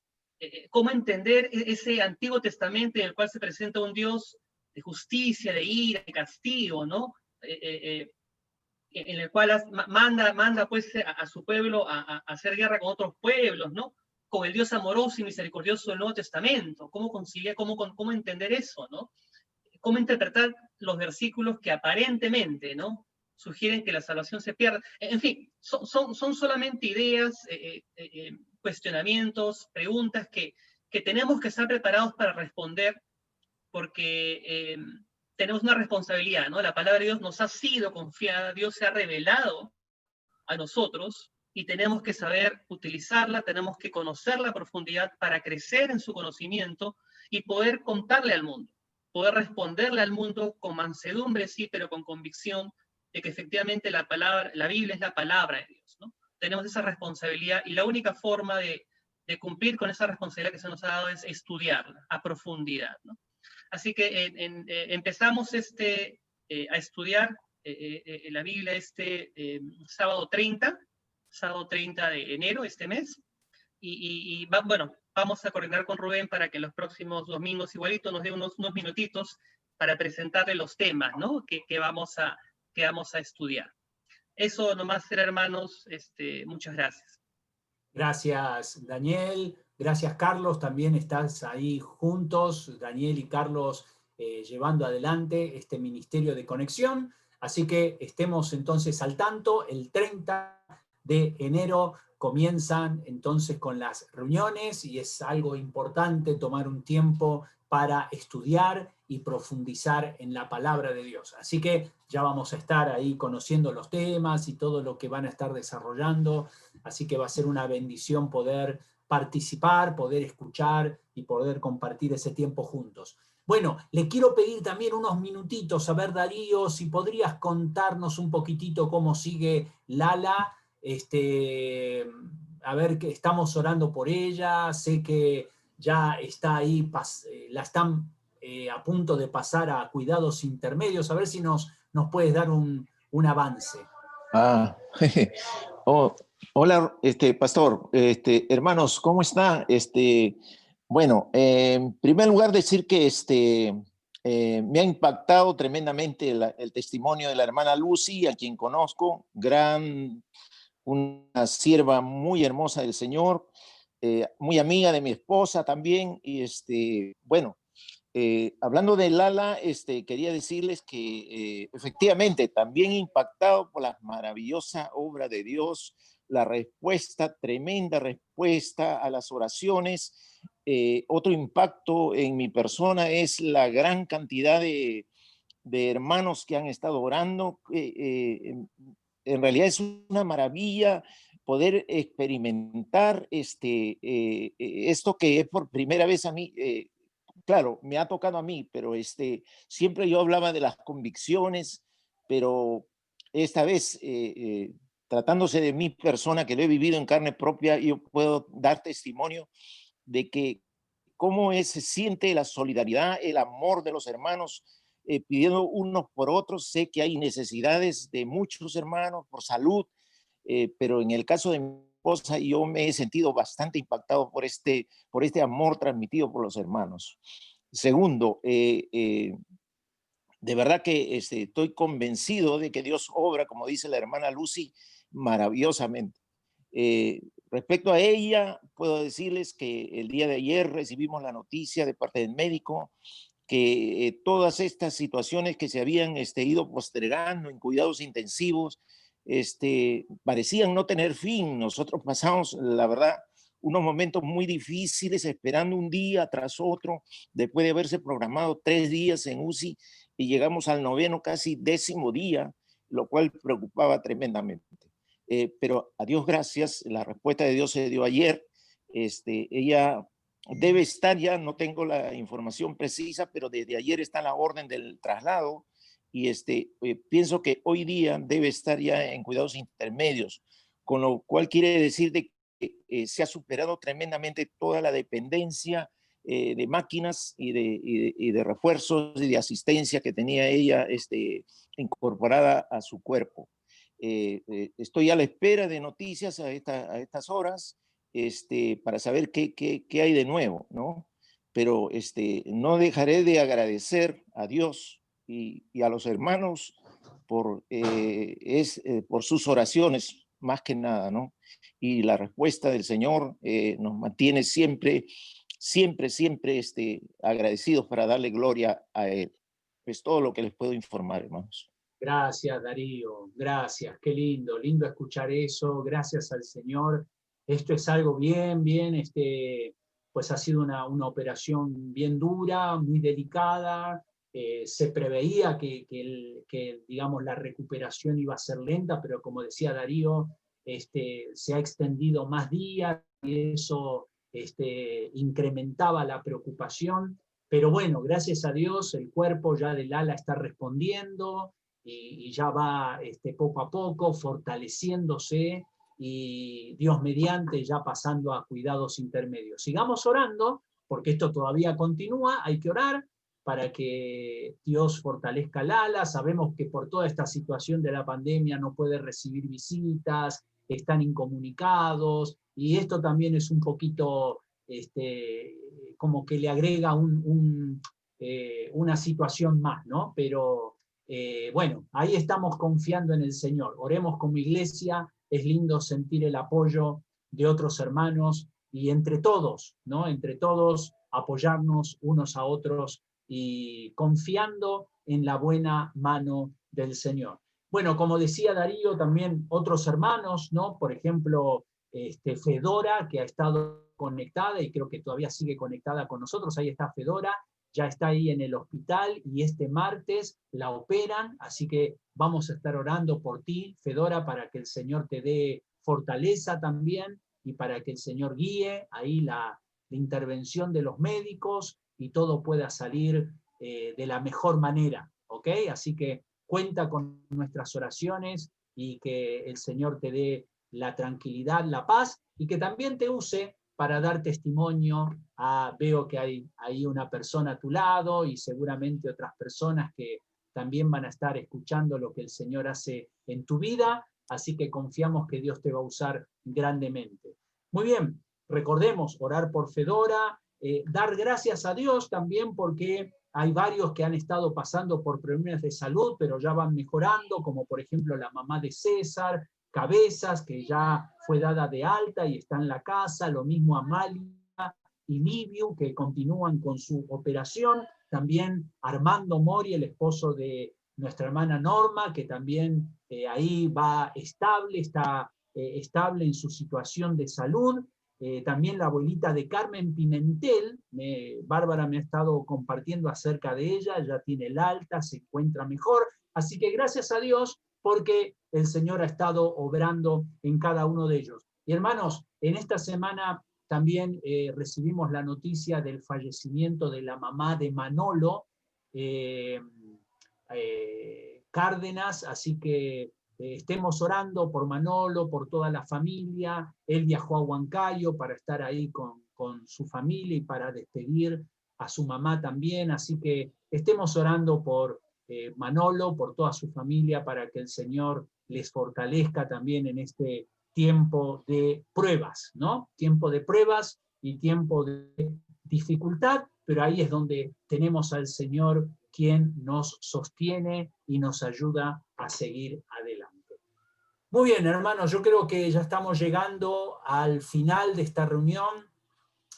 Cómo entender ese Antiguo Testamento en el cual se presenta un Dios de justicia, de ira, de castigo, ¿no? En el cual manda pues a su pueblo a hacer guerra con otros pueblos, ¿no? Con el Dios amoroso y misericordioso del Nuevo Testamento. ¿Cómo conciliar, cómo entender eso, ¿no? Cómo interpretar los versículos que aparentemente, ¿no? Sugieren que la salvación se pierde. En fin, son solamente ideas, cuestionamientos, preguntas que tenemos que estar preparados para responder, porque tenemos una responsabilidad, ¿no? La palabra de Dios nos ha sido confiada, Dios se ha revelado a nosotros, y tenemos que saber utilizarla, tenemos que conocerla a profundidad para crecer en su conocimiento y poder contarle al mundo, poder responderle al mundo con mansedumbre, sí, pero con convicción de que efectivamente la Biblia es la palabra de Dios, ¿no? Tenemos esa responsabilidad, y la única forma de cumplir con esa responsabilidad que se nos ha dado es estudiarla a profundidad, ¿no? Así que empezamos a estudiar la Biblia sábado 30 de enero, este mes, y bueno, vamos a coordinar con Rubén para que los próximos domingos igualito nos dé unos minutitos para presentarle los temas, ¿no? que vamos a estudiar. Eso nomás será, hermanos. Muchas gracias. Gracias, Daniel. Gracias, Carlos. También estás ahí juntos, Daniel y Carlos, llevando adelante este ministerio de conexión. Así que estemos entonces al tanto. El 30 de enero comienzan entonces con las reuniones, y es algo importante tomar un tiempo para estudiar y profundizar en la palabra de Dios. Así que ya vamos a estar ahí conociendo los temas y todo lo que van a estar desarrollando. Así que va a ser una bendición poder participar, poder escuchar y poder compartir ese tiempo juntos. Bueno, le quiero pedir también unos minutitos. A ver, Darío, si podrías contarnos un poquitito cómo sigue Lala. A ver, que estamos orando por ella. Sé que ya está ahí, la están a punto de pasar a cuidados intermedios. A ver si nos puedes dar un avance. Hola, pastor, hermanos, ¿cómo está? Bueno, en primer lugar decir que me ha impactado tremendamente el testimonio de la hermana Lucy, a quien conozco, una sierva muy hermosa del Señor, muy amiga de mi esposa también, y bueno, hablando de Lala, quería decirles que efectivamente también impactado por la maravillosa obra de Dios, la respuesta, tremenda respuesta a las oraciones. Otro impacto en mi persona es la gran cantidad de hermanos que han estado orando. En realidad es una maravilla poder experimentar esto que es por primera vez a mí. Claro, me ha tocado a mí, pero siempre yo hablaba de las convicciones, pero esta vez, tratándose de mi persona, que lo he vivido en carne propia, yo puedo dar testimonio de que cómo se siente la solidaridad, el amor de los hermanos, pidiendo unos por otros. Sé que hay necesidades de muchos hermanos por salud, pero en el caso de mi esposa yo me he sentido bastante impactado por este amor transmitido por los hermanos. Segundo, de verdad que estoy convencido de que Dios obra, como dice la hermana Lucy, maravillosamente. Respecto a ella, puedo decirles que el día de ayer recibimos la noticia de parte del médico que todas estas situaciones que se habían ido postergando en cuidados intensivos parecían no tener fin. Nosotros pasamos, la verdad, unos momentos muy difíciles esperando un día tras otro, después de haberse programado 3 días en UCI, y llegamos al 9º, casi 10º día, lo cual preocupaba tremendamente. Pero a Dios gracias, la respuesta de Dios se dio ayer. Ella debe estar ya, no tengo la información precisa, pero desde ayer está la orden del traslado, y pienso que hoy día debe estar ya en cuidados intermedios, con lo cual quiere decir de que se ha superado tremendamente toda la dependencia de máquinas y de refuerzos y de asistencia que tenía ella incorporada a su cuerpo. Estoy a la espera de noticias a estas horas para saber qué hay de nuevo, ¿no? Pero no dejaré de agradecer a Dios y a los hermanos por sus oraciones, más que nada, ¿no? Y la respuesta del Señor nos mantiene siempre agradecidos para darle gloria a Él. Es todo lo que les puedo informar, hermanos. Gracias, Darío, gracias, qué lindo, lindo escuchar eso, gracias al Señor. Esto es algo bien, pues ha sido una operación bien dura, muy delicada. Se preveía que digamos, la recuperación iba a ser lenta, pero como decía Darío, se ha extendido más días y eso incrementaba la preocupación. Pero bueno, gracias a Dios, el cuerpo ya del Lala está respondiendo y ya va poco a poco fortaleciéndose, y Dios mediante ya pasando a cuidados intermedios. Sigamos orando, porque esto todavía continúa, hay que orar para que Dios fortalezca a Lala. Sabemos que por toda esta situación de la pandemia no puede recibir visitas, están incomunicados, y esto también es un poquito como que le agrega una situación más, ¿no? Pero bueno, ahí estamos confiando en el Señor. Oremos como iglesia, es lindo sentir el apoyo de otros hermanos, y entre todos, ¿no? Entre todos apoyarnos unos a otros y confiando en la buena mano del Señor. Bueno, como decía Darío, también otros hermanos, ¿no? Por ejemplo, Fedora, que ha estado conectada y creo que todavía sigue conectada con nosotros. Ahí está Fedora, ya está ahí en el hospital, y este martes la operan, así que vamos a estar orando por ti, Fedora, para que el Señor te dé fortaleza también, y para que el Señor guíe ahí la intervención de los médicos y todo pueda salir de la mejor manera, ¿ok? Así que cuenta con nuestras oraciones, y que el Señor te dé la tranquilidad, la paz, y que también te use para dar testimonio. Veo que hay ahí una persona a tu lado, y seguramente otras personas que también van a estar escuchando lo que el Señor hace en tu vida, así que confiamos que Dios te va a usar grandemente. Muy bien, recordemos orar por Fedora, dar gracias a Dios también porque hay varios que han estado pasando por problemas de salud, pero ya van mejorando, como por ejemplo la mamá de César, Cabezas, que ya fue dada de alta y está en la casa, lo mismo Amalia y Liviu, que continúan con su operación, también Armando Mori, el esposo de nuestra hermana Norma, que también ahí va estable, está estable en su situación de salud. También la abuelita de Carmen Pimentel, Bárbara me ha estado compartiendo acerca de ella, ya tiene el alta, se encuentra mejor, así que gracias a Dios, porque el Señor ha estado obrando en cada uno de ellos. Y hermanos, en esta semana también recibimos la noticia del fallecimiento de la mamá de Manolo Cárdenas, así que estemos orando por Manolo, por toda la familia. Él viajó a Huancayo para estar ahí con con su familia y para despedir a su mamá también, así que estemos orando por Manolo, por toda su familia, para que el Señor les fortalezca también en este tiempo de pruebas, ¿no? Tiempo de pruebas y tiempo de dificultad, pero ahí es donde tenemos al Señor quien nos sostiene y nos ayuda a seguir adelante. Muy bien, hermanos, yo creo que ya estamos llegando al final de esta reunión,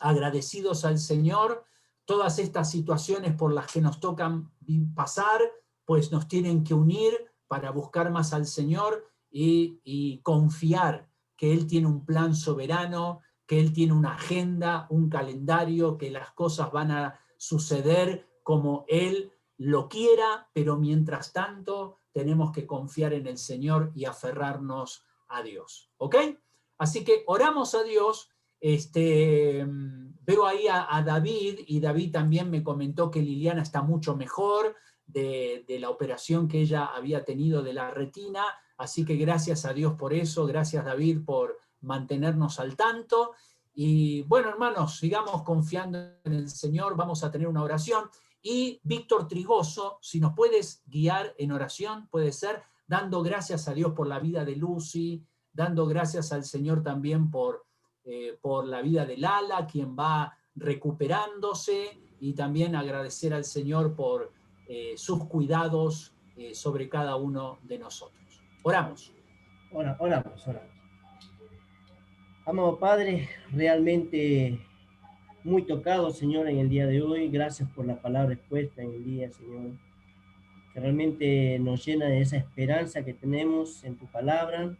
agradecidos al Señor. Todas estas situaciones por las que nos tocan pasar, pues nos tienen que unir para buscar más al Señor y confiar que Él tiene un plan soberano, que Él tiene una agenda, un calendario, que las cosas van a suceder como Él lo quiera, pero mientras tanto tenemos que confiar en el Señor y aferrarnos a Dios. ¿Ok? Así que oramos a Dios. Veo ahí a David, y David también me comentó que Liliana está mucho mejor de la operación que ella había tenido de la retina, así que gracias a Dios por eso, gracias David por mantenernos al tanto, y bueno hermanos, sigamos confiando en el Señor, vamos a tener una oración, y Víctor Trigoso, si nos puedes guiar en oración, puede ser, dando gracias a Dios por la vida de Lucy, dando gracias al Señor también por la vida de Lala, quien va recuperándose, y también agradecer al Señor por sus cuidados sobre cada uno de nosotros. Oramos. Oramos. Amado Padre, realmente muy tocado, Señor, en el día de hoy. Gracias por la palabra expuesta en el día, Señor, que realmente nos llena de esa esperanza que tenemos en tu palabra,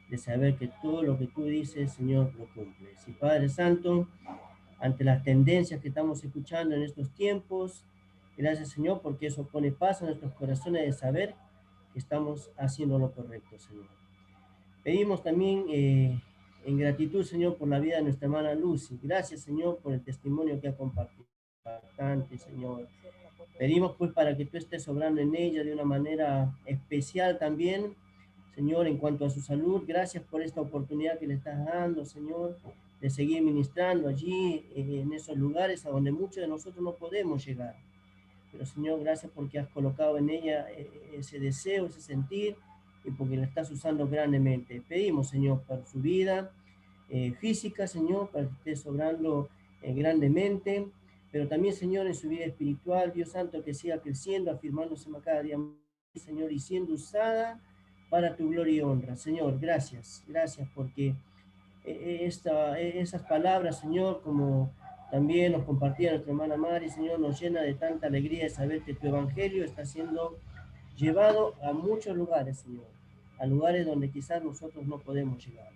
de saber que todo lo que tú dices, Señor, lo cumples. Y Padre Santo, ante las tendencias que estamos escuchando en estos tiempos, gracias, Señor, porque eso pone paz a nuestros corazones de saber que estamos haciendo lo correcto, Señor. Pedimos también en gratitud, Señor, por la vida de nuestra hermana Lucy. Gracias, Señor, por el testimonio que ha compartido. Bastante, Señor. Pedimos, pues, para que tú estés obrando en ella de una manera especial también, Señor, en cuanto a su salud. Gracias por esta oportunidad que le estás dando, Señor, de seguir ministrando allí, en esos lugares a donde muchos de nosotros no podemos llegar. Pero, Señor, gracias porque has colocado en ella ese deseo, ese sentir, y porque la estás usando grandemente. Pedimos, Señor, por su vida física, Señor, para que estés obrando grandemente, pero también, Señor, en su vida espiritual, Dios Santo, que siga creciendo, afirmándose cada día más, Señor, y siendo usada para tu gloria y honra. Señor, gracias porque esas palabras, Señor, como también nos compartía nuestra hermana Mari, Señor, nos llena de tanta alegría de saber que tu evangelio está siendo llevado a muchos lugares, Señor, a lugares donde quizás nosotros no podemos llegar.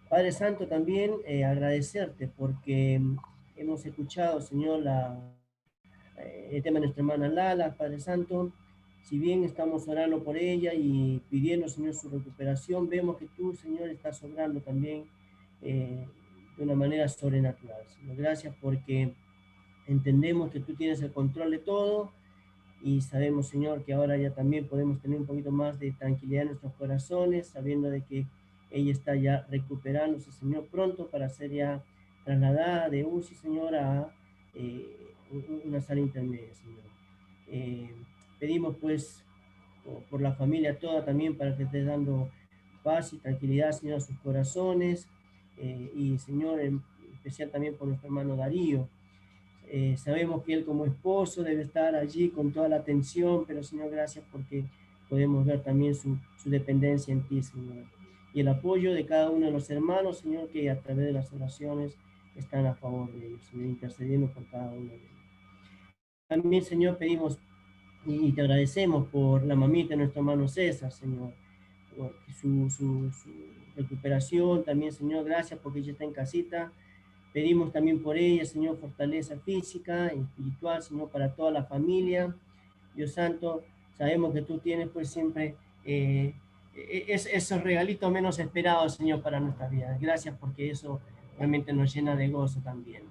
Padre Santo, también agradecerte porque hemos escuchado, Señor, el tema de nuestra hermana Lala. Padre Santo, si bien estamos orando por ella y pidiendo, Señor, su recuperación, vemos que tú, Señor, estás obrando también de una manera sobrenatural. Señor, gracias porque entendemos que tú tienes el control de todo, y sabemos, Señor, que ahora ya también podemos tener un poquito más de tranquilidad en nuestros corazones, sabiendo de que ella está ya recuperándose, Señor, pronto para ser ya trasladada de UCI, Señor, a una sala intermedia, Señor. Pedimos, pues, por la familia toda también, para que estés dando paz y tranquilidad, Señor, a sus corazones, y, Señor, en especial también por nuestro hermano Darío. Sabemos que él como esposo debe estar allí con toda la atención, pero, Señor, gracias porque podemos ver también su dependencia en ti, Señor, y el apoyo de cada uno de los hermanos, Señor, que a través de las oraciones están a favor de ellos, Señor, intercediendo por cada uno de ellos. También, Señor, pedimos y te agradecemos por la mamita de nuestro hermano César, Señor, por su recuperación. También, Señor, gracias porque ella está en casita. Pedimos también por ella, Señor, fortaleza física y espiritual, Señor, para toda la familia. Dios Santo, sabemos que tú tienes, pues, siempre esos regalitos menos esperados, Señor, para nuestras vidas. Gracias porque eso realmente nos llena de gozo también.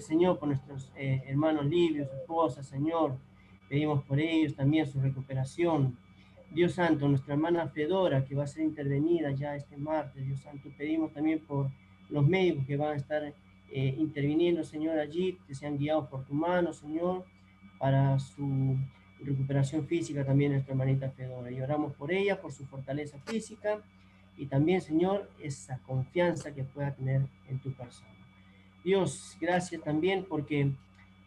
Señor, por nuestros hermanos Livio, su esposa, Señor, pedimos por ellos también su recuperación. Dios Santo, nuestra hermana Fedora, que va a ser intervenida ya este martes, Dios Santo, pedimos también por los médicos que van a estar interviniendo, Señor, allí, que sean guiados por tu mano, Señor, para su recuperación física también nuestra hermanita Fedora. Y oramos por ella, por su fortaleza física y también, Señor, esa confianza que pueda tener en tu persona. Dios, gracias también porque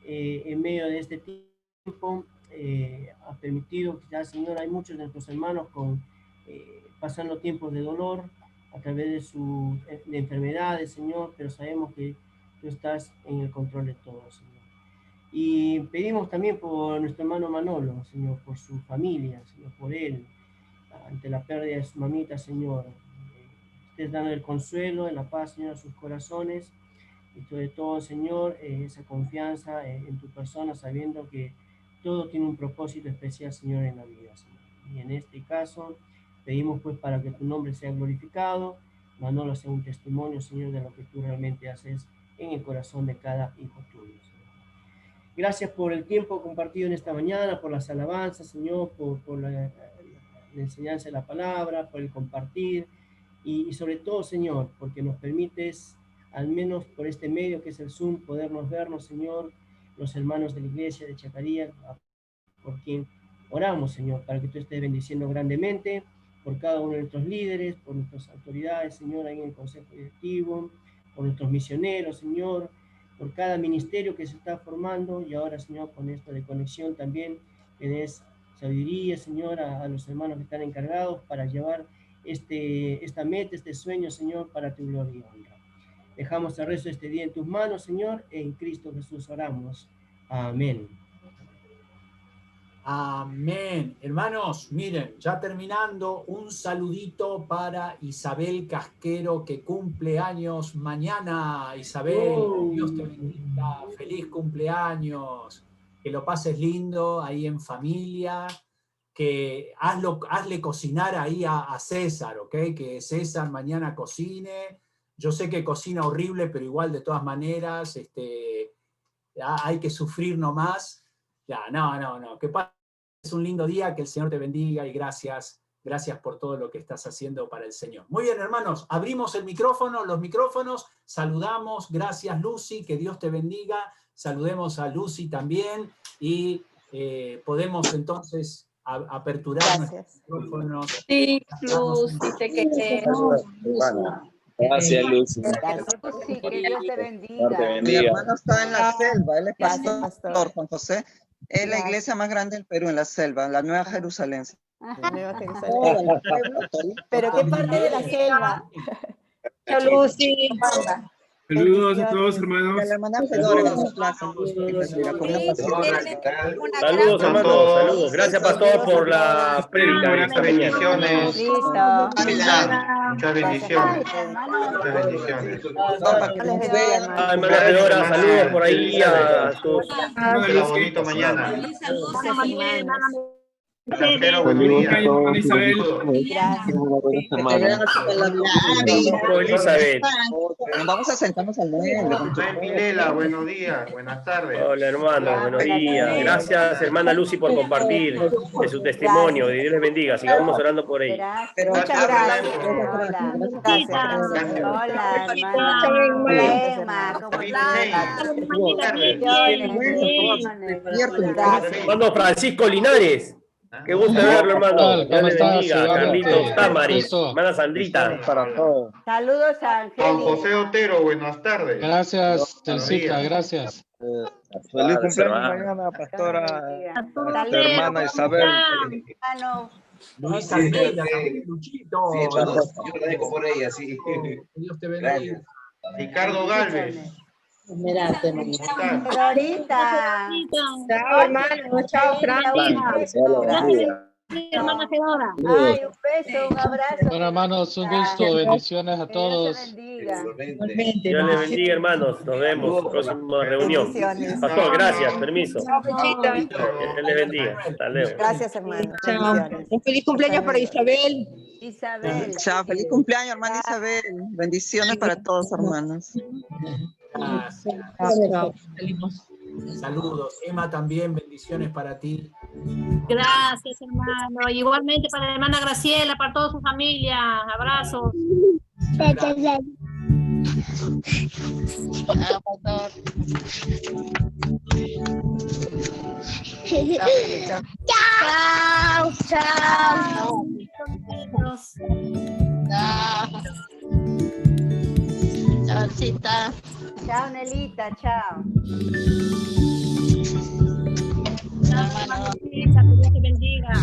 en medio de este tiempo ha permitido que ya, Señor, hay muchos de nuestros hermanos pasando tiempos de dolor a través de enfermedades, Señor, pero sabemos que tú estás en el control de todo, Señor. Y pedimos también por nuestro hermano Manolo, Señor, por su familia, Señor, por él, ante la pérdida de su mamita, Señor. Estés dando el consuelo, la paz, Señor, a sus corazones, y sobre todo, Señor, esa confianza en tu persona, sabiendo que todo tiene un propósito especial, Señor, en la vida, Señor. Y en este caso, pedimos pues para que tu nombre sea glorificado, Manolo sea un testimonio, Señor, de lo que tú realmente haces en el corazón de cada hijo tuyo, Señor. Gracias por el tiempo compartido en esta mañana, por las alabanzas, Señor, por la enseñanza de la palabra, por el compartir, y sobre todo, Señor, porque nos permites, al menos por este medio que es el Zoom, podernos vernos, Señor, los hermanos de la iglesia de Chacaría, por quien oramos, Señor, para que tú estés bendiciendo grandemente, por cada uno de nuestros líderes, por nuestras autoridades, Señor, ahí en el Consejo Directivo, por nuestros misioneros, Señor, por cada ministerio que se está formando, y ahora, Señor, con esto de conexión también, que des sabiduría, Señor, a los hermanos que están encargados para llevar esta meta, este sueño, Señor, para tu gloria y honra. Dejamos el resto de este día en tus manos, Señor, en Cristo Jesús oramos. Amén. Amén. Hermanos, miren, ya terminando, un saludito para Isabel Casquero, que cumple años mañana. Isabel, Dios te bendiga, feliz cumpleaños, que lo pases lindo ahí en familia, que hazle cocinar ahí a César, ¿ok? Que César mañana cocine. Yo sé que cocina horrible, pero igual de todas maneras hay que sufrir nomás. Ya, no, que es un lindo día, que el Señor te bendiga y gracias por todo lo que estás haciendo para el Señor. Muy bien, hermanos, abrimos los micrófonos, saludamos, gracias Lucy, que Dios te bendiga, saludemos a Lucy también y podemos entonces aperturar nuestros micrófonos. Sí, Lucy, te queremos. Gracias, Lucy. Lucy, que Dios te bendiga. Mi hermano está en la selva, él es pastor, Juan José. Es la iglesia más grande del Perú, en la selva, la Nueva Jerusalén. Nueva Jerusalén. ¿Pero qué parte de la selva? Lucy. Saludos a todos, hermanos. La hermana Fedora en su clase. Saludos, hermanos, saludos. Gracias, pastor, por la prédica. Muchas bendiciones. Muchas bendiciones. Ay, hermana Fedora, saludos por ahí a tus... bonito mañana. Isabel. Elizabeth. Vamos a sentarnos al medio. Milela, buenos días, buenas tardes. Hola, hermano, buenos días. Gracias, hermana Lucy, por compartir de su testimonio. Dios les bendiga. Sigamos orando por ella. Muchas gracias. Hola, hermana. ¿Cómo estás? Hermano Francisco Linares. Qué gusto verlo, hermano. Dios le bendiga. Carlitos Tamaris, hermana Sandrita. Para todos. Saludos a Angélica. Juan José Otero, buenas tardes. Gracias, Celcita, gracias. Feliz cumpleaños mañana, pastora. Hermana Isabel. Luis Almeida, Luchito. Sí, hermano, yo lo dejo por ella, sí. Dios te bendiga. Ricardo Galvez. Mirate, Florita. Chao, hermano. Chao, Hermana Fedora. Ay, un beso, un abrazo. Bueno, hermanos, un gusto, bendiciones a todos. Dios les bendiga, hermanos. Nos vemos. Próxima reunión. Pastor, gracias, permiso. Dios les bendiga. Hasta luego. Gracias, hermano. Un feliz cumpleaños para Isabel. Chao, feliz cumpleaños, hermana Isabel. Bendiciones para todos, hermanos. Saludos. Emma, también bendiciones para ti. Gracias, hermano. Igualmente para la hermana Graciela, para toda su familia. Abrazos. Gracias. Chao, pastor. Chao, chao. Chao. Chao, Cita. Chao, Nelita, chao. Chao, hermano. Que Dios te bendiga.